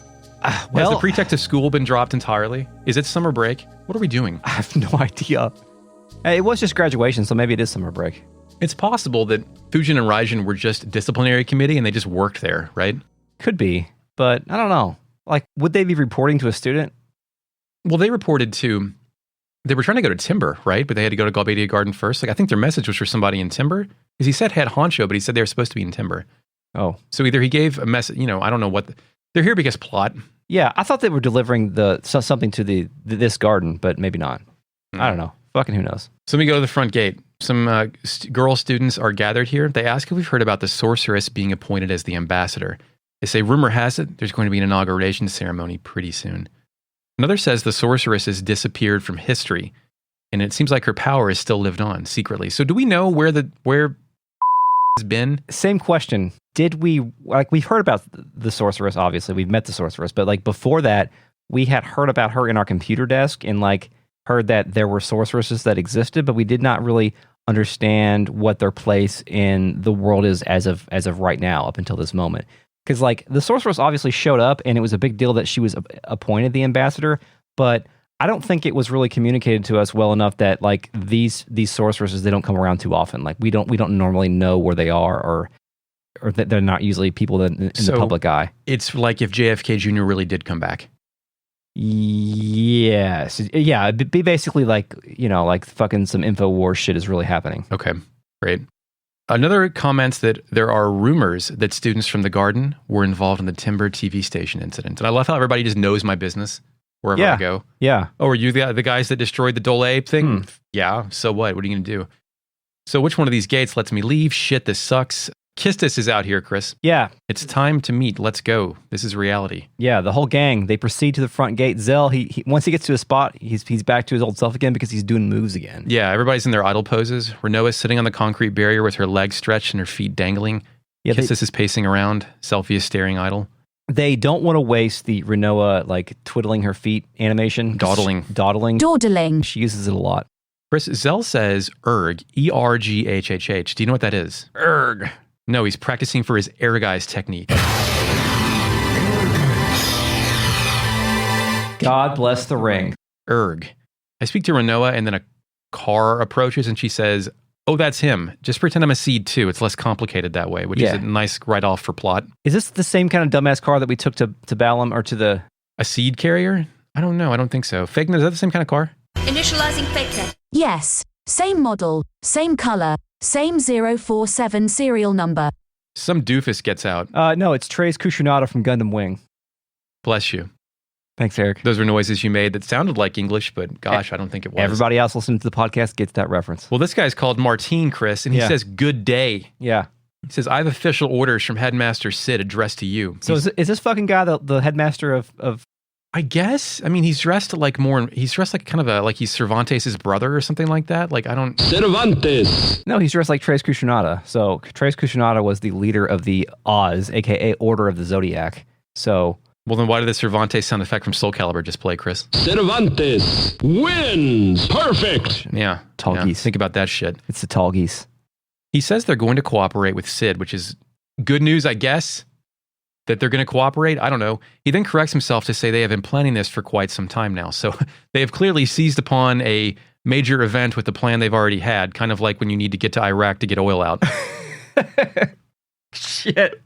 Has the pretext of school been dropped entirely? Is it summer break? What are we doing? I have no idea. It was just graduation, so maybe it is summer break. It's possible that Fujin and Raijin were just disciplinary committee and they just worked there, right? Could be, but I don't know. Would they be reporting to a student? Well, they reported to... They were trying to go to Timber, right? But they had to go to Galbadia Garden first. I think their message was for somebody in Timber. Because he said head honcho, but he said they were supposed to be in Timber. Oh. So either he gave a message, I don't know what... They're here because plot. Yeah, I thought they were delivering something to this garden, but maybe not. I don't know. Fucking who knows? So we go to the front gate. Some girl students are gathered here. They ask if we've heard about the sorceress being appointed as the ambassador. They say, rumor has it, there's going to be an inauguration ceremony pretty soon. Another says the sorceress has disappeared from history, and it seems like her power is still lived on secretly. So do we know where has been? Same question. Did we, we've heard about the sorceress, obviously. We've met the sorceress, but before that, we had heard about her in our computer desk and heard that there were sorceresses that existed, but we did not really understand what their place in the world is as of right now, up until this moment. Because the sorceress obviously showed up, and it was a big deal that she was appointed the ambassador, but I don't think it was really communicated to us well enough that these sorceresses, they don't come around too often. We don't normally know where they are, or that they're not usually people that in the public eye. It's like if JFK Jr. really did come back. Yes. Yeah, it'd be basically fucking some InfoWars shit is really happening. Okay, great. Another comments that there are rumors that students from the garden were involved in the Timber TV station incident. And I love how everybody just knows my business. wherever I go. Yeah. Oh, are you the guys that destroyed the Dole thing? Yeah. So what? What are you going to do? So which one of these gates lets me leave? Shit, this sucks. Kistis is out here, Chris. Yeah. It's time to meet. Let's go. This is reality. Yeah, the whole gang, they proceed to the front gate. Zell, he once he gets to a spot, he's back to his old self again because he's doing moves again. Yeah, everybody's in their idle poses. Rinoa's sitting on the concrete barrier with her legs stretched and her feet dangling. Yeah, Kistis is pacing around. Selfie is staring idle. They don't want to waste the Rinoa, like, twiddling her feet animation. Dawdling. Dawdling. She uses it a lot. Chris, Zell says erg, E-R-G-H-H-H. Do you know what that is? Erg. No, he's practicing for his erguise technique. God bless the ring. Erg. I speak to Rinoa and then a car approaches and she says, oh, that's him. Just pretend I'm a seed too. It's less complicated that way, which is a nice write-off for plot. Is this the same kind of dumbass car that we took to Balam or to the... A seed carrier? I don't know. I don't think so. Fake, is that the same kind of car? Initializing fake net. Yes. Same model, same color, same 047 serial number. Some doofus gets out. No, it's Trace Kushunada from Gundam Wing. Bless you. Thanks, Eric. Those were noises you made that sounded like English, but gosh, I don't think it was. Everybody else listening to the podcast gets that reference. Well, this guy's called Martine, Chris, and he says, good day. Yeah. He says, I have official orders from Headmaster Sid addressed to you. So is this fucking guy the headmaster of... I guess. I mean, he's dressed like kind of like he's Cervantes' brother or something like that. Like, I don't... Cervantes! No, he's dressed like Trace Kushunada. So Trace Kushunada was the leader of the Oz, a.k.a. Order of the Zodiac. So... Well, then why did the Cervantes sound effect from Soul Calibur just play, Chris? Cervantes wins! Perfect! Yeah. Tall geese. Think about that shit. It's the tall geese. He says they're going to cooperate with Sid, which is good news, I guess. That they're going to cooperate? I don't know. He then corrects himself to say they have been planning this for quite some time now. So they have clearly seized upon a major event with the plan they've already had, kind of like when you need to get to Iraq to get oil out. Shit.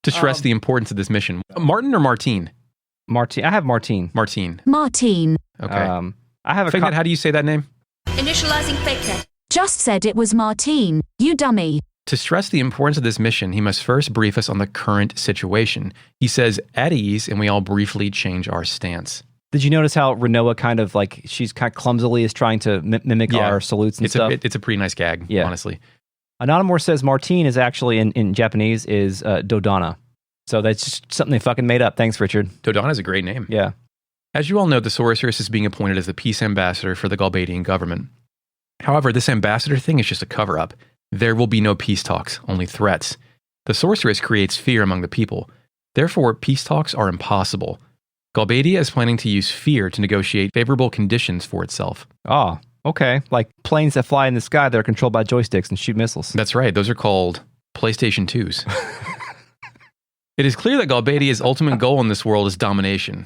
To stress the importance of this mission. Martin or Martine? Martine. I have Martine. Martine. I Okay. have a... Fignet, how do you say that name? Initializing fake net. Just said it was Martine, you dummy. To stress the importance of this mission, he must first brief us on the current situation. He says, at ease, and we all briefly change our stance. Did you notice how Rinoa kind of like, she's kind of clumsily is trying to mimic our salutes and stuff? It's a pretty nice gag, honestly. Anonymous says Martine is actually, in Japanese, is Dodana. So that's just something they fucking made up. Thanks, Richard. Dodana is a great name. Yeah. As you all know, the Sorceress is being appointed as the peace ambassador for the Galbadian government. However, this ambassador thing is just a cover-up. There will be no peace talks, only threats. The Sorceress creates fear among the people. Therefore, peace talks are impossible. Galbadia is planning to use fear to negotiate favorable conditions for itself. Oh, okay. Like planes that fly in the sky that are controlled by joysticks and shoot missiles. That's right. Those are called PlayStation 2s. It is clear that Galbadia's ultimate goal in this world is domination.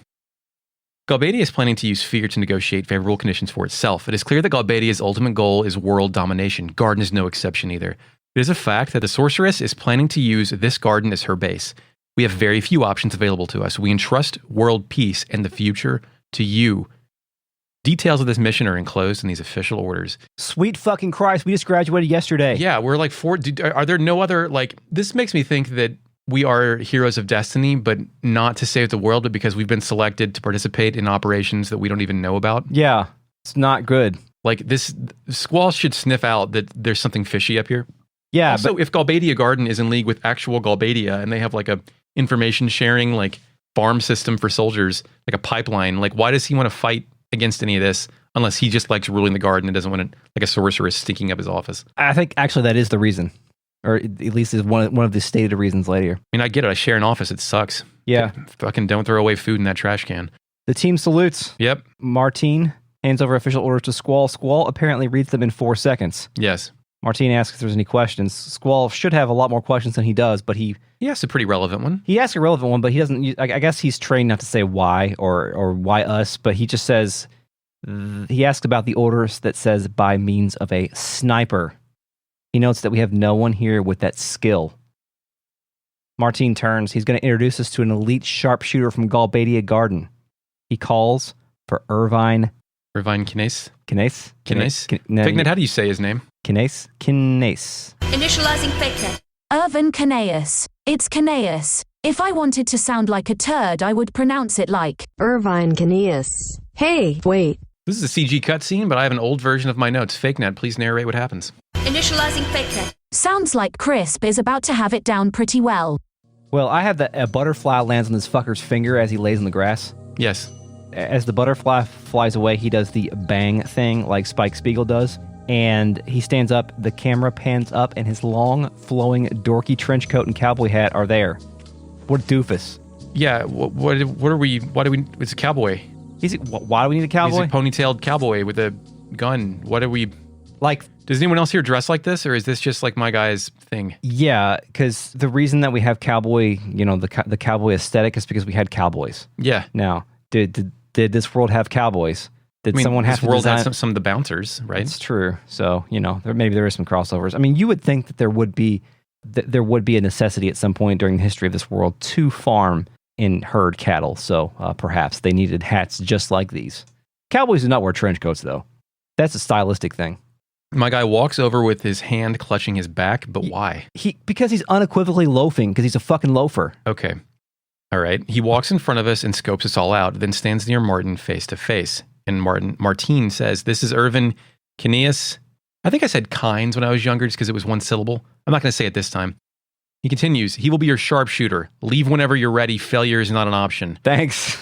Galbadia is planning to use fear to negotiate favorable conditions for itself. It is clear that Galbadia's ultimate goal is world domination. Garden is no exception either. It is a fact that the Sorceress is planning to use this garden as her base. We have very few options available to us. We entrust world peace and the future to you. Details of this mission are enclosed in these official orders. Sweet fucking Christ, we just graduated yesterday. Yeah, we're like are there no other, like, this makes me think that we are heroes of destiny, but not to save the world, but because we've been selected to participate in operations that we don't even know about. Yeah, it's not good. Like, this, Squall should sniff out that there's something fishy up here. Yeah, also, if Galbadia Garden is in league with actual Galbadia, and they have like a information sharing, like, farm system for soldiers, like a pipeline, like, why does he want to fight against any of this unless he just likes ruling the garden and doesn't want to, like, a sorceress stinking up his office? I think actually that is the reason. Or at least is one of the stated reasons later. I mean, I get it. I share an office. It sucks. Yeah. Fucking don't throw away food in that trash can. The team salutes. Yep. Martine hands over official orders to Squall. Squall apparently reads them in 4 seconds. Yes. Martine asks if there's any questions. Squall should have a lot more questions than he does, but he asks a pretty relevant one. He asks a relevant one, but he doesn't. I guess he's trained not to say why or why us, but he just says, he asks about the orders that says by means of a sniper. He notes that we have no one here with that skill. Martine turns. He's going to introduce us to an elite sharpshooter from Galbadia Garden. He calls for Irvine Kines. Fignet, how do you say his name? Kines. Initializing fake net. Irvin Kinaeus. It's Kinaeus. If I wanted to sound like a turd, I would pronounce it like Irvine Caneus. Hey, wait. This is a CG cutscene, but I have an old version of my notes. FakeNet, please narrate what happens. Initializing FakeNet. sounds like Crisp is about to have it down pretty well. Well, I have a butterfly lands on this fucker's finger as he lays in the grass. Yes. As the butterfly flies away, he does the bang thing like Spike Spiegel does. And he stands up, the camera pans up, and his long, flowing, dorky trench coat and cowboy hat are there. What a doofus. Yeah, what are we, why do we, it's a cowboy. Why do we need a cowboy? He's a ponytailed cowboy with a gun. What are we, like, does anyone else here dress like this, or is this just like my guy's thing? Yeah, because the reason that we have cowboy, you know, the cowboy aesthetic is because we had cowboys. Yeah. Now, did this world have cowboys? Did someone have to this world design... has some of the bouncers, right? It's true. So, you know, maybe there is some crossovers. I mean, you would think that there would be a necessity at some point during the history of this world to farm and herd cattle. So perhaps they needed hats just like these. Cowboys do not wear trench coats, though. That's a stylistic thing. My guy walks over with his hand clutching his back, but why? Because he's unequivocally loafing, because he's a fucking loafer. Okay. All right. He walks in front of us and scopes us all out, then stands near Martin face to face. And Martine says, "This is Irvin Caneus." I think I said Kynes when I was younger just because it was one syllable. I'm not going to say it this time. He continues, "He will be your sharpshooter. Leave whenever you're ready. Failure is not an option." Thanks.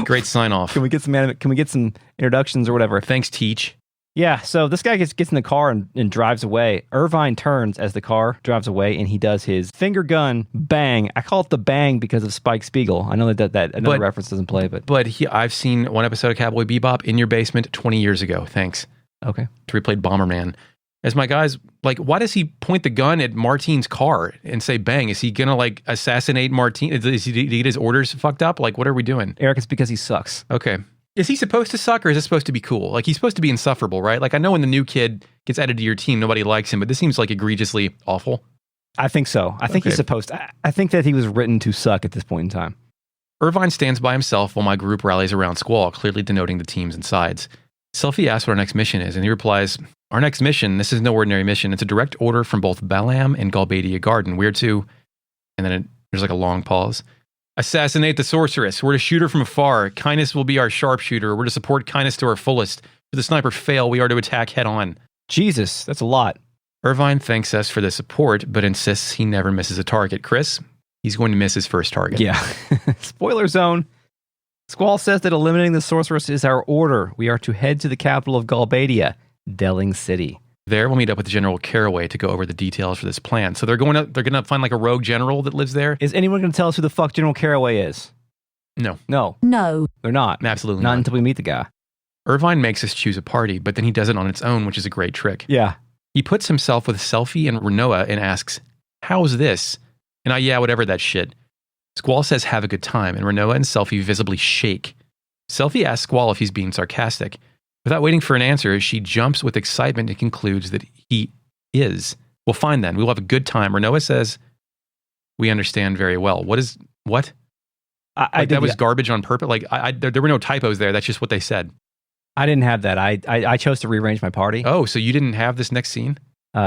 Great sign off. Can we get some introductions or whatever? Thanks, Teach. Yeah, so this guy gets in the car and drives away. Irvine turns as the car drives away, and he does his finger gun bang. I call it the bang because of Spike Spiegel. I know that another reference doesn't play, but I've seen one episode of Cowboy Bebop in your basement 20 years ago. Thanks. Okay. To replayed Bomberman. As my guy's like, why does he point the gun at Martine's car and say bang? Is he gonna like assassinate Martine? Did he get his orders fucked up? Like, what are we doing? Eric, it's because he sucks. Okay. Is he supposed to suck, or is it supposed to be cool? Like, he's supposed to be insufferable, right? Like, I know when the new kid gets added to your team, nobody likes him, but this seems like egregiously awful. I think so. I think he's supposed to. I think that he was written to suck at this point in time. Irvine stands by himself while my group rallies around Squall, clearly denoting the teams and sides. Selfie asks what our next mission is, and he replies, "Our next mission, this is no ordinary mission. It's a direct order from both Balam and Galbadia Garden. We're to..." And then there's like a long pause. "Assassinate the sorceress. We're to shoot her from afar. Kindness will be our sharpshooter. We're to support kindness to our fullest. Should the sniper fail, we are to attack head on." Jesus, that's a lot. Irvine thanks us for the support, but insists he never misses a target. Chris, he's going to miss his first target. Yeah. Spoiler zone. Squall says that eliminating the sorceress is our order. We are to head to the capital of Galbadia, Delling City. There, we'll meet up with General Caraway to go over the details for this plan. So they're going to find like a rogue general that lives there. Is anyone going to tell us who the fuck General Caraway is? No. No. They're not. Absolutely not. Until we meet the guy. Irvine makes us choose a party, but then he does it on its own, which is a great trick. Yeah. He puts himself with Selfie and Rinoa and asks, "How's this?" And yeah, whatever that shit. Squall says, "Have a good time," and Rinoa and Selfie visibly shake. Selfie asks Squall if he's being sarcastic. Without waiting for an answer, she jumps with excitement and concludes that he is. "Well, fine then. We'll have a good time." Rinoa says, "We understand very well." What? That was garbage on purpose? Like, there were no typos there. That's just what they said. I didn't have that. I chose to rearrange my party. Oh, so you didn't have this next scene?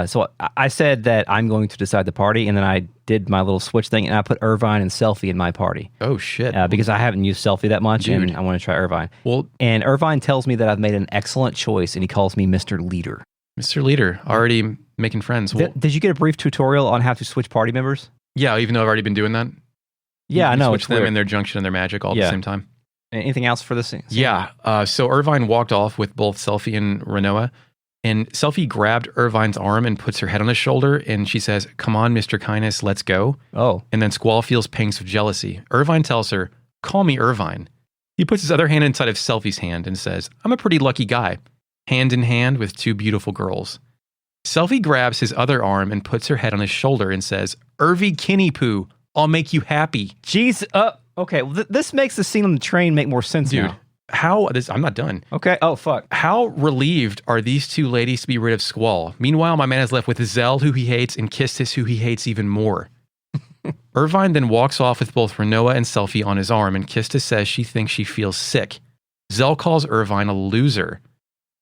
So I said that I'm going to decide the party, and then I did my little switch thing, and I put Irvine and Selfie in my party. Oh, shit. Because I haven't used Selfie that much, Dude. and I want to try Irvine. Well, and Irvine tells me that I've made an excellent choice, and he calls me Mr. Leader. Mr. Leader, already making friends. Well, Did you get a brief tutorial on how to switch party members? Yeah, even though I've already been doing that. Yeah, I know. Switch them in their junction and their magic all at the same time. Anything else for this scene? Yeah. So Irvine walked off with both Selfie and Rinoa, and Selfie grabbed Irvine's arm and puts her head on his shoulder, and she says, "Come on, Mr. Kindness, let's go." Oh. And then Squall feels pangs of jealousy. Irvine tells her, "Call me Irvine." He puts his other hand inside of Selfie's hand and says, "I'm a pretty lucky guy, hand in hand with two beautiful girls." Selfie grabs his other arm and puts her head on his shoulder and says, "Irvy Kinney Poo, I'll make you happy." Jeez. Okay, well, this makes the scene on the train make more sense, dude. now. I'm not done. Okay. Oh, fuck. How relieved are these two ladies to be rid of Squall? Meanwhile, my man is left with Zell, who he hates, and Kistis, who he hates even more. Irvine then walks off with both Rinoa and Selfie on his arm, and Kistis says she thinks she feels sick. Zell calls Irvine a loser.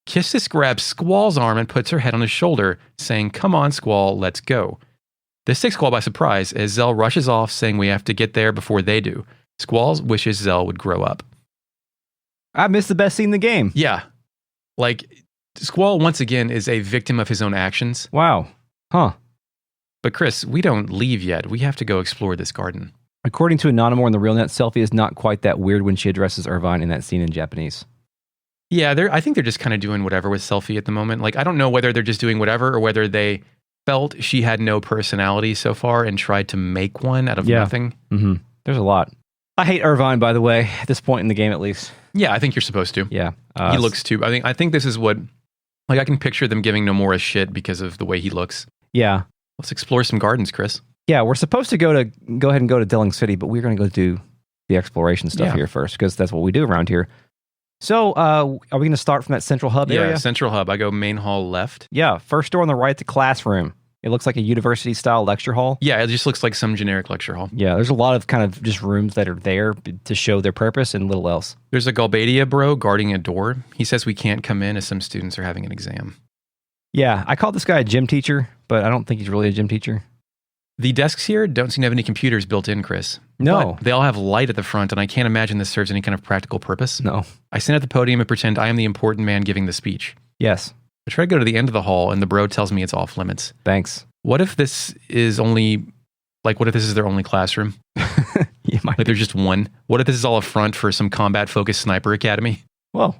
Kistis grabs Squall's arm and puts her head on his shoulder, saying, "Come on, Squall, let's go." This takes Squall by surprise as Zell rushes off saying we have to get there before they do. Squall wishes Zell would grow up. I missed the best scene in the game. Yeah. Like, Squall, once again, is a victim of his own actions. Wow. Huh. But Chris, we don't leave yet. We have to go explore this garden. According to Anonymore in the RealNet, Selfie is not quite that weird when she addresses Irvine in that scene in Japanese. Yeah, I think they're just kind of doing whatever with Selfie at the moment. Like, I don't know whether they're just doing whatever or whether they felt she had no personality so far and tried to make one out of nothing. Mm-hmm. There's a lot. I hate Irvine, by the way, at this point in the game at least. Yeah, I think you're supposed to. Yeah. He looks too... I think this is what... Like, I can picture them giving Nomura shit because of the way he looks. Yeah. Let's explore some gardens, Chris. Yeah, we're supposed to go ahead and go to Dilling City, but we're going to go do the exploration stuff here first, because that's what we do around here. So, are we going to start from that central hub area? Yeah, central hub. I go main hall left. Yeah, first door on the right, the classroom. It looks like a university-style lecture hall. Yeah, it just looks like some generic lecture hall. Yeah, there's a lot of kind of just rooms that are there to show their purpose and little else. There's a Galbadia bro guarding a door. He says we can't come in as some students are having an exam. Yeah, I called this guy a gym teacher, but I don't think he's really a gym teacher. The desks here don't seem to have any computers built in, Chris. No. But they all have light at the front, and I can't imagine this serves any kind of practical purpose. No. I stand at the podium and pretend I am the important man giving the speech. Yes. I try to go to the end of the hall, and the bro tells me it's off limits. Thanks. What if this is their only classroom? Like there's just one? What if this is all a front for some combat-focused sniper academy? Well,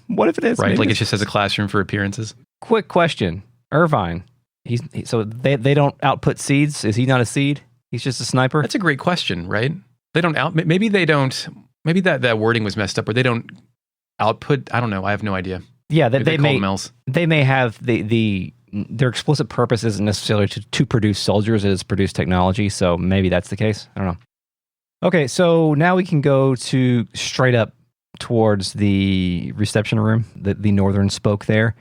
what if it is? Right, Maybe like it's just as a classroom for appearances. Quick question. Irvine, so they don't output seeds? Is he not a seed? He's just a sniper? That's a great question, right? Maybe that wording was messed up, or they don't output, I don't know, I have no idea. Yeah, they may have their explicit purpose isn't necessarily to produce soldiers, it is produce technology, so maybe that's the case. I don't know. Okay, so now we can go to straight up towards the reception room, the northern spoke there.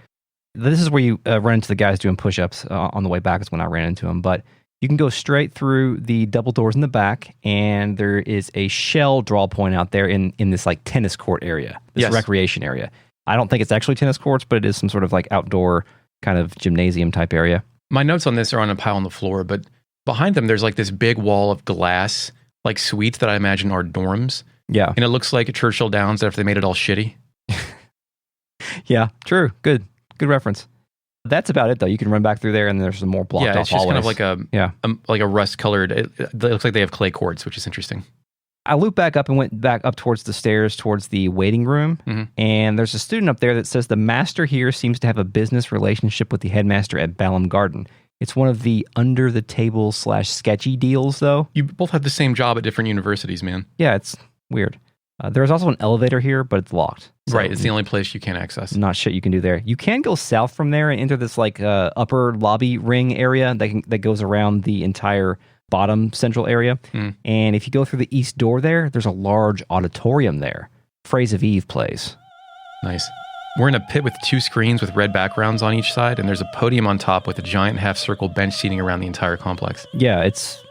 This is where you run into the guys doing push-ups on the way back is when I ran into them, but you can go straight through the double doors in the back, and there is a shell draw point out there in this like tennis court area, this recreation area. I don't think it's actually tennis courts, but it is some sort of like outdoor kind of gymnasium type area. My notes on this are on a pile on the floor, but behind them there's like this big wall of glass, like suites that I imagine are dorms. Yeah. And it looks like Churchill Downs after they made it all shitty. Yeah, true. Good reference. That's about it, though. You can run back through there, and there's some more blocked off hallways. Yeah, it's just kind of like a rust-colored... It looks like they have clay courts, which is interesting. I looped back up and went back up towards the stairs, towards the waiting room, and there's a student up there that says the master here seems to have a business relationship with the headmaster at Balham Garden. It's one of the under-the-table / sketchy deals, though. You both have the same job at different universities, man. Yeah, it's weird. There's also an elevator here, but it's locked. So right, it's the only place you can access. Not shit you can do there. You can go south from there and enter this like upper lobby ring area that goes around the entire bottom central area. And if you go through the east door there, there's a large auditorium there. Phrase of Eve plays. Nice. We're in a pit with 2 screens with red backgrounds on each side, and there's a podium on top with a giant half-circle bench seating around the entire complex. Yeah, it's...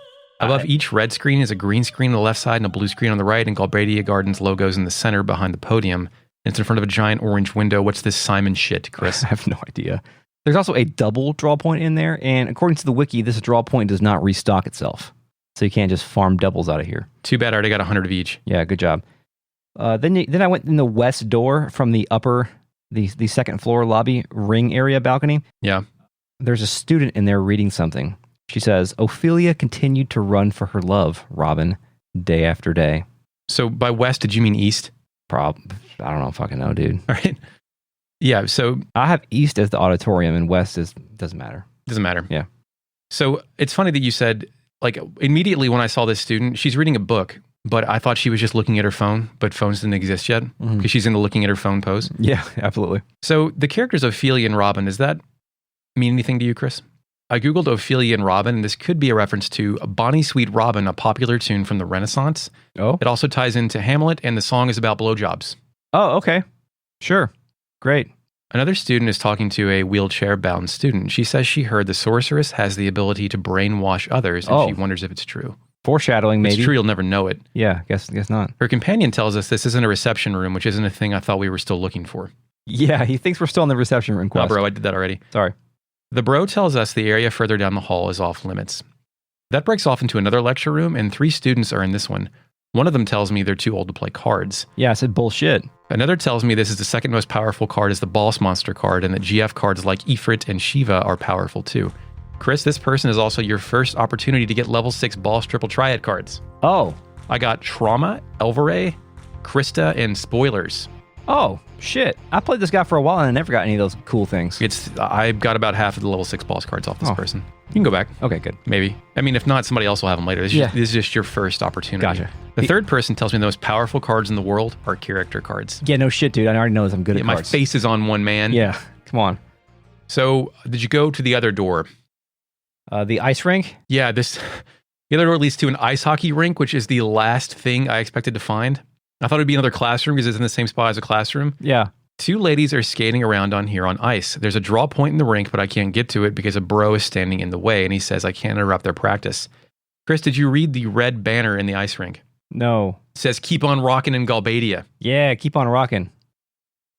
Above each red screen is a green screen on the left side and a blue screen on the right, and Galbadia Garden's logos in the center behind the podium. And it's in front of a giant orange window. What's this Simon shit, Chris? I have no idea. There's also a double draw point in there, and according to the wiki, this draw point does not restock itself. So you can't just farm doubles out of here. Too bad, I already got 100 of each. Yeah, good job. Then I went in the west door from the the second floor lobby ring area balcony. Yeah. There's a student in there reading something. She says, Ophelia continued to run for her love, Robin, day after day. So by west, did you mean east? I don't know, fucking know, dude. All right. Yeah, so... I have east as the auditorium and west doesn't matter. Doesn't matter. Yeah. So it's funny that you said, like, immediately when I saw this student, she's reading a book, but I thought she was just looking at her phone, but phones didn't exist yet, because she's in the looking at her phone pose. Yeah, absolutely. So the characters Ophelia and Robin, does that mean anything to you, Chris? I googled Ophelia and Robin, and this could be a reference to Bonnie Sweet Robin, a popular tune from the Renaissance. Oh. It also ties into Hamlet, and the song is about blowjobs. Oh, okay. Sure. Great. Another student is talking to a wheelchair-bound student. She says she heard the sorceress has the ability to brainwash others, and she wonders if it's true. Foreshadowing, maybe. It's true, you'll never know it. Yeah, guess not. Her companion tells us this isn't a reception room, which isn't a thing I thought we were still looking for. Yeah, he thinks we're still in the reception room quest. Oh, bro, I did that already. Sorry. The bro tells us the area further down the hall is off limits. That breaks off into another lecture room, and 3 students are in this one. One of them tells me they're too old to play cards. Yeah, I said bullshit. Another tells me this is the second most powerful card is the Boss Monster card, and that GF cards like Ifrit and Shiva are powerful too. Chris, this person is also your first opportunity to get level 6 Boss Triple Triad cards. Oh. I got Trauma, Elveray, Krista, and Spoilers. Oh, shit. I played this guy for a while and I never got any of those cool things. I got about half of the level 6 boss cards off this person. You can go back. Okay, good. Maybe. I mean, if not, somebody else will have them later. This is just your first opportunity. Gotcha. The third person tells me the most powerful cards in the world are character cards. Yeah, no shit, dude. I already know I'm good at My cards. face is on one man. Yeah, come on. So, did you go to the other door? The ice rink? Yeah, the other door leads to an ice hockey rink, which is the last thing I expected to find. I thought it would be another classroom because it's in the same spot as a classroom. Yeah. 2 ladies are skating around on ice. There's a draw point in the rink, but I can't get to it because a bro is standing in the way, and he says I can't interrupt their practice. Chris, did you read the red banner in the ice rink? No. It says, keep on rocking in Galbadia. Yeah, keep on rocking.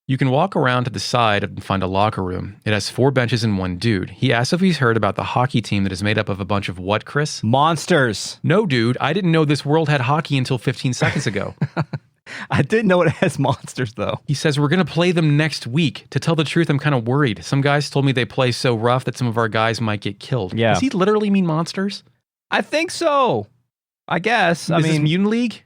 You can walk around to the side and find a locker room. It has 4 benches and 1 dude. He asks if he's heard about the hockey team that is made up of a bunch of what, Chris? Monsters. No, dude. I didn't know this world had hockey until 15 seconds ago. I didn't know it has monsters, though. He says, we're going to play them next week. To tell the truth, I'm kind of worried. Some guys told me they play so rough that some of our guys might get killed. Yeah. Does he literally mean monsters? I think so. I guess. Is this Mutant League?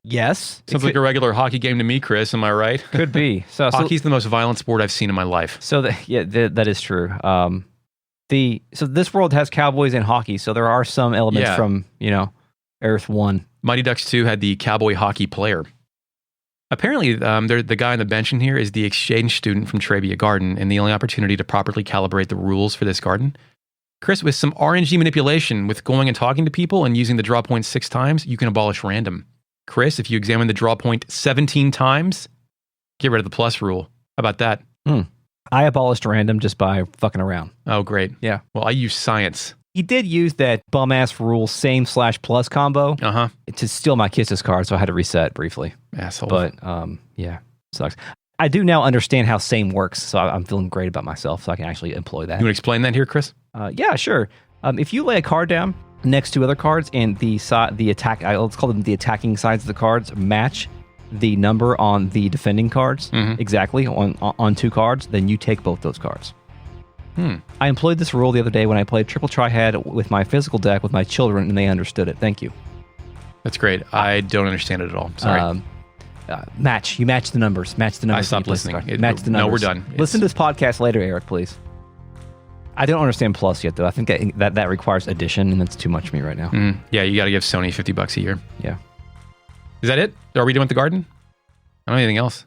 Yes. Sounds like a regular hockey game to me, Chris. Am I right? Could be. So Hockey's the most violent sport I've seen in my life. So that is true. So this world has cowboys and hockey, so there are some elements from, Earth 1. Mighty Ducks 2 had the cowboy hockey player. Apparently, the guy on the bench in here is the exchange student from Galbadia Garden, and the only opportunity to properly calibrate the rules for this garden. Chris, with some RNG manipulation, with going and talking to people and using the draw point 6 times, you can abolish random. Chris, if you examine the draw point 17 times, get rid of the plus rule. How about that? I abolished random just by fucking around. Oh, great. Yeah. Well, I use science. He did use that bum-ass rule same/plus combo to steal my Kisses card, so I had to reset briefly. Asshole. But, yeah, sucks. I do now understand how same works, so I'm feeling great about myself, so I can actually employ that. You want to explain that here, Chris? Yeah, sure. If you lay a card down next to other cards and the attack, let's call them the attacking sides of the cards, match the number on the defending cards exactly on 2 cards, then you take both those cards. I employed this rule the other day when I played Triple Triad with my physical deck with my children, and they understood it. Thank you. That's great. I don't understand it at all. Sorry. You match the numbers. Match the numbers. I stopped listening. Match the numbers. No, we're done. Listen to this podcast later, Eric, please. I don't understand plus yet, though. I think that requires addition, and that's too much for me right now. Yeah, you got to give Sony $50 a year. Yeah. Is that it? Are we done with the garden? I don't have anything else.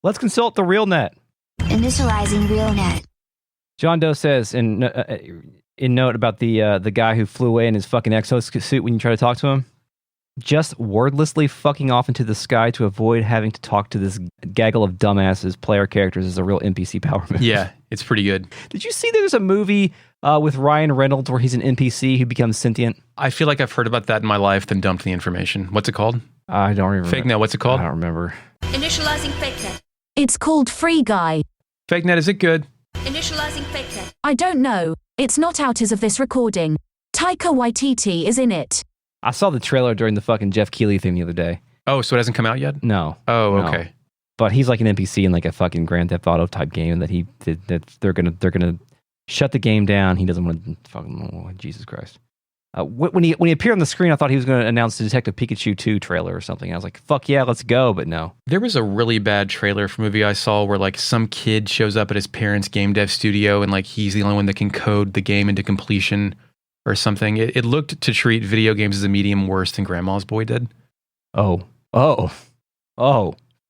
Let's consult the RealNet. Initializing RealNet. John Doe says in note about the guy who flew away in his fucking exosuit when you try to talk to him, just wordlessly fucking off into the sky to avoid having to talk to this gaggle of dumbasses player characters is a real NPC power move. Yeah, it's pretty good. Did you see there's a movie with Ryan Reynolds where he's an NPC who becomes sentient? I feel like I've heard about that in my life, then dumped the information. What's it called? I don't remember. Fake Net, what's it called? I don't remember. Initializing FakeNet. It's called Free Guy. Fake Net, is it good? Initializing FakeNet. I don't know. It's not out as of this recording. Taika Waititi is in it. I saw the trailer during the fucking Jeff Keighley thing the other day. Oh, so it hasn't come out yet? No. Oh, no. okay. But he's like an NPC in like a fucking Grand Theft Auto type game that they're gonna shut the game down. He doesn't want to fucking Jesus Christ. When he appeared on the screen, I thought he was going to announce the Detective Pikachu 2 trailer or something. I was like, fuck yeah, let's go, but no. There was a really bad trailer for a movie I saw where like some kid shows up at his parents' game dev studio and like he's the only one that can code the game into completion or something. It looked to treat video games as a medium worse than Grandma's Boy did. Oh,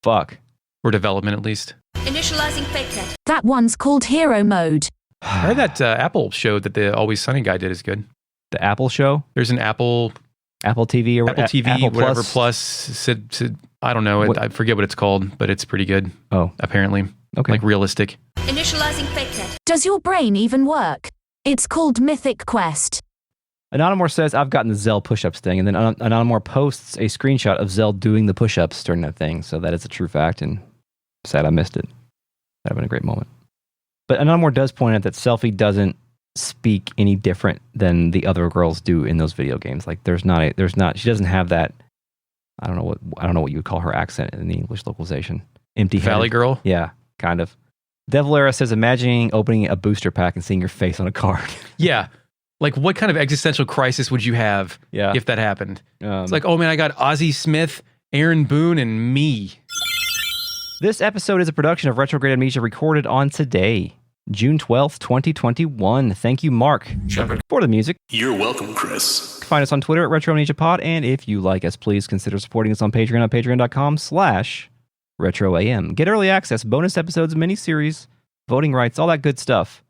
fuck. Or development, at least. Initializing FakeNet. That one's called Hero Mode. I heard that Apple show that the Always Sunny guy did is good. The Apple show? There's an Apple TV or Apple TV, Apple whatever Plus. I don't know. I forget what it's called, but it's pretty good. Oh. Apparently. Okay. Like realistic. Initializing FakeNet. Does your brain even work? It's called Mythic Quest. Anonymore says, I've gotten the Zell push-ups thing, and then Anonymore posts a screenshot of Zell doing the push-ups during that thing, so that is a true fact, and sad I missed it. That would have been a great moment. But Anonymore does point out that Selfie doesn't speak any different than the other girls do in those video games. Like there's not she doesn't have that, I don't know what you would call her accent in the English localization. Empty-headed. Valley girl? Yeah, kind of. Devil Era says, imagining opening a booster pack and seeing your face on a card. Yeah. Like, what kind of existential crisis would you have if that happened? It's like, oh man, I got Ozzie Smith, Aaron Boone, and me. This episode is a production of Retrograde Amnesia, recorded on today, June 12th, 2021. Thank you, Mark, for the music. You're welcome, Chris. Find us on Twitter at RetroAmnesiaPod, and if you like us, please consider supporting us on Patreon at patreon.com/RetroAM. Get early access, bonus episodes, miniseries, voting rights, all that good stuff.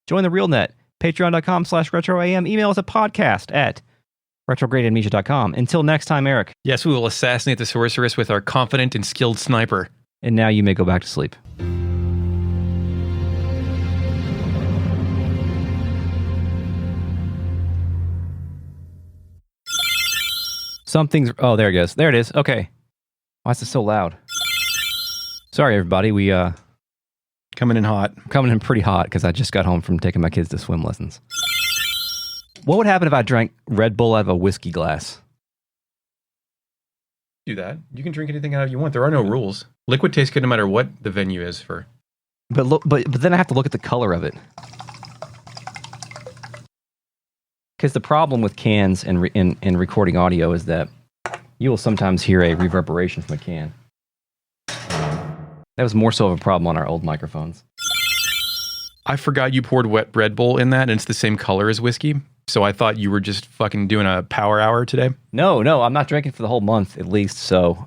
Join the RealNet, patreon.com/RetroAM. Email us at podcast@retrogradeamnesia.com. Until next time, Eric. Yes, we will assassinate the sorceress with our confident and skilled sniper. And now you may go back to sleep. Something's... Oh, there it goes. There it is. Okay. Why is it so loud? Sorry, everybody. We coming in hot. Coming in pretty hot because I just got home from taking my kids to swim lessons. What would happen if I drank Red Bull out of a whiskey glass? Do that. You can drink anything out of you want. There are no rules. Liquid tastes good no matter what the venue is for. But look, but then I have to look at the color of it. Because the problem with cans and in recording audio is that you will sometimes hear a reverberation from a can. That was more so of a problem on our old microphones. I forgot you poured wet Red Bull in that, and it's the same color as whiskey. So I thought you were just fucking doing a power hour today. No, I'm not drinking for the whole month at least. So,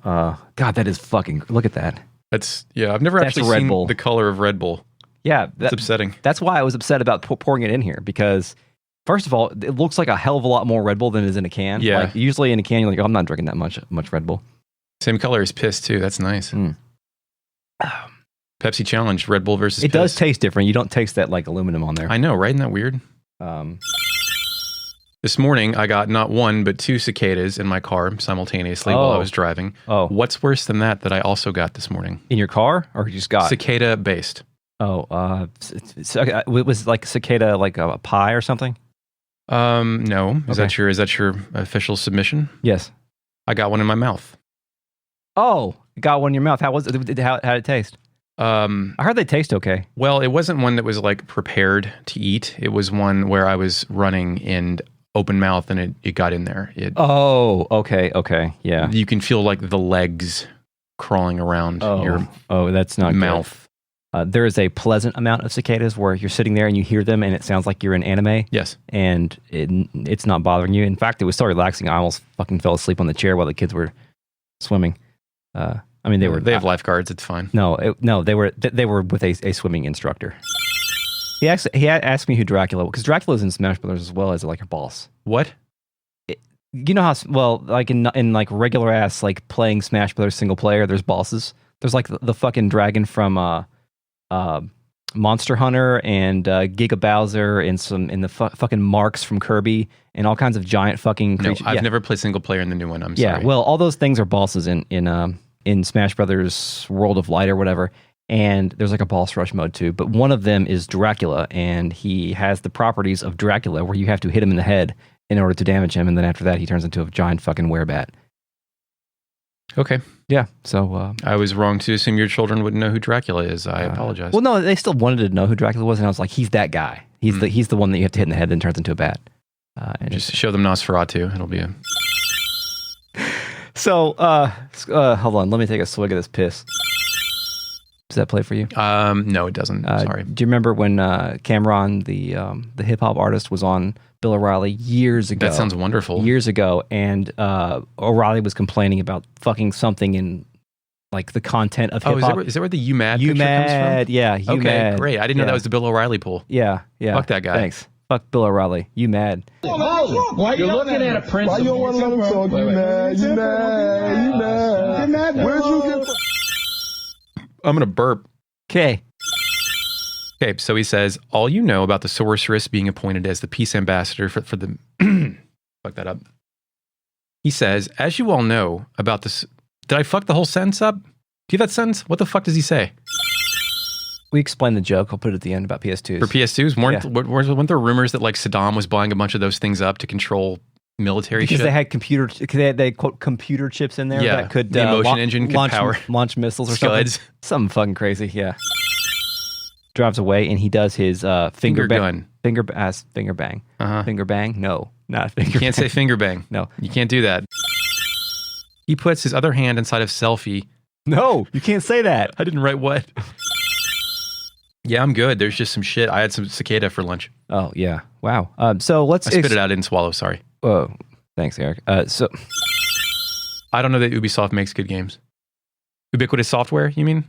God, that is fucking. Look at that. I've never actually Red seen Bull. the color of Red Bull. Yeah, that's upsetting. That's why I was upset about pouring it in here because, first of all, it looks like a hell of a lot more Red Bull than is in a can. Yeah. Like, usually in a can, you're like, oh, I'm not drinking that much Red Bull. Same color as piss too. That's nice. Pepsi challenge, Red Bull versus It piss. does taste different. You don't taste that like aluminum on there. I know, right? Isn't that weird? This morning, I got not one, but two cicadas in my car simultaneously while I was driving. Oh. What's worse than that I also got this morning? In your car? Or you just got? Cicada based. Oh, it was like cicada, like a pie or something? No. Is Okay. that your official submission? Yes. I got one in my mouth. Oh, got one in your mouth. How was it? How did it taste? I heard they taste okay. Well, it wasn't one that was like prepared to eat. It was one where I was running and open mouth and it got in there. Okay. Yeah. You can feel like the legs crawling around your that's not mouth. Good. There is a pleasant amount of cicadas where you're sitting there and you hear them and it sounds like you're in anime. Yes. And it's not bothering you. In fact, it was so relaxing. I almost fucking fell asleep on the chair while the kids were swimming. I mean, they have lifeguards. It's fine. No, they were with a swimming instructor. He asked me who Dracula was, because Dracula's in Smash Brothers as well as like a boss. What? You know how, well, like in like regular ass like playing Smash Brothers single player, there's bosses. There's like the fucking dragon from Monster Hunter and Giga Bowser and the fucking Marks from Kirby and all kinds of giant fucking creatures. No, I've never played single player in the new one. I'm sorry. Yeah, well, all those things are bosses in Smash Brothers World of Light or whatever. And there's like a boss rush mode too. But one of them is Dracula, and he has the properties of Dracula where you have to hit him in the head in order to damage him. And then after that, he turns into a giant fucking werebat. Okay. Yeah. So I was wrong to assume your children wouldn't know who Dracula is. I apologize. Well, no, they still wanted to know who Dracula was. And I was like, he's that guy. He's the one that you have to hit in the head and turns into a bat. And just show them Nosferatu. It'll be a... So, hold on. Let me take a swig of this piss. Does that play for you? No, it doesn't. Sorry. Do you remember when Cameron, the hip hop artist, was on Bill O'Reilly years ago? That sounds wonderful. Years ago, and O'Reilly was complaining about fucking something in like the content of hip hop. Is that where the You Mad You picture Mad, comes from? yeah. You okay, Mad. Great. I didn't know that was the Bill O'Reilly pool. Yeah. Fuck that guy. Thanks. Fuck Bill O'Reilly. You mad? Why you're looking at a principal? Why you don't want to let him talk? You mad? Where'd you get... I'm going to burp. Okay. Okay, so he says, all you know about the sorceress being appointed as the peace ambassador for the... fuck that up. He says, as you all know about this... Did I fuck the whole sentence up? Do you have that sentence? What the fuck does he say? We explained the joke. I'll put it at the end about PS2s. For PS2s, weren't there rumors that like Saddam was buying a bunch of those things up to control military because shit? they had they had quote computer chips in there that could the emotion engine could launch missiles or scuds. Something fucking crazy. Yeah. Drives away and he does his finger gun. Finger bang. Finger bang? No, not finger. You can't say finger bang. No, you can't do that. He puts his other hand inside of selfie. No, you can't say that. I didn't write what. Yeah, I'm good. There's just some shit. I had some cicada for lunch. Oh yeah, wow. So let's. I spit it out. I didn't swallow. Sorry. Oh, thanks, Eric. So I don't know that Ubisoft makes good games. Ubiquitous Software, you mean?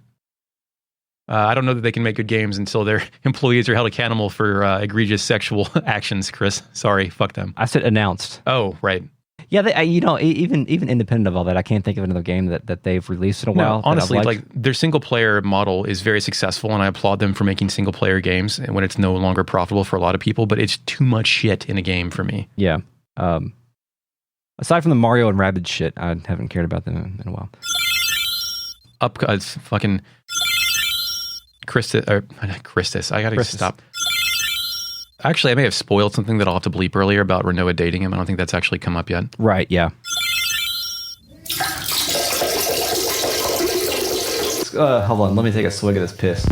I don't know that they can make good games until their employees are held accountable for egregious sexual actions, Chris. Sorry, fuck them. I said announced. Oh, right. Yeah, even independent of all that, I can't think of another game that they've released in a while. Honestly, like their single player model is very successful, and I applaud them for making single player games when it's no longer profitable for a lot of people. But it's too much shit in a game for me. Yeah. Aside from the Mario and Rabbids shit, I haven't cared about them in a while. It's fucking Christus. I gotta stop. Actually, I may have spoiled something that I'll have to bleep earlier about Rinoa dating him. I don't think that's actually come up yet. Right, yeah. Hold on, let me take a swig of this piss.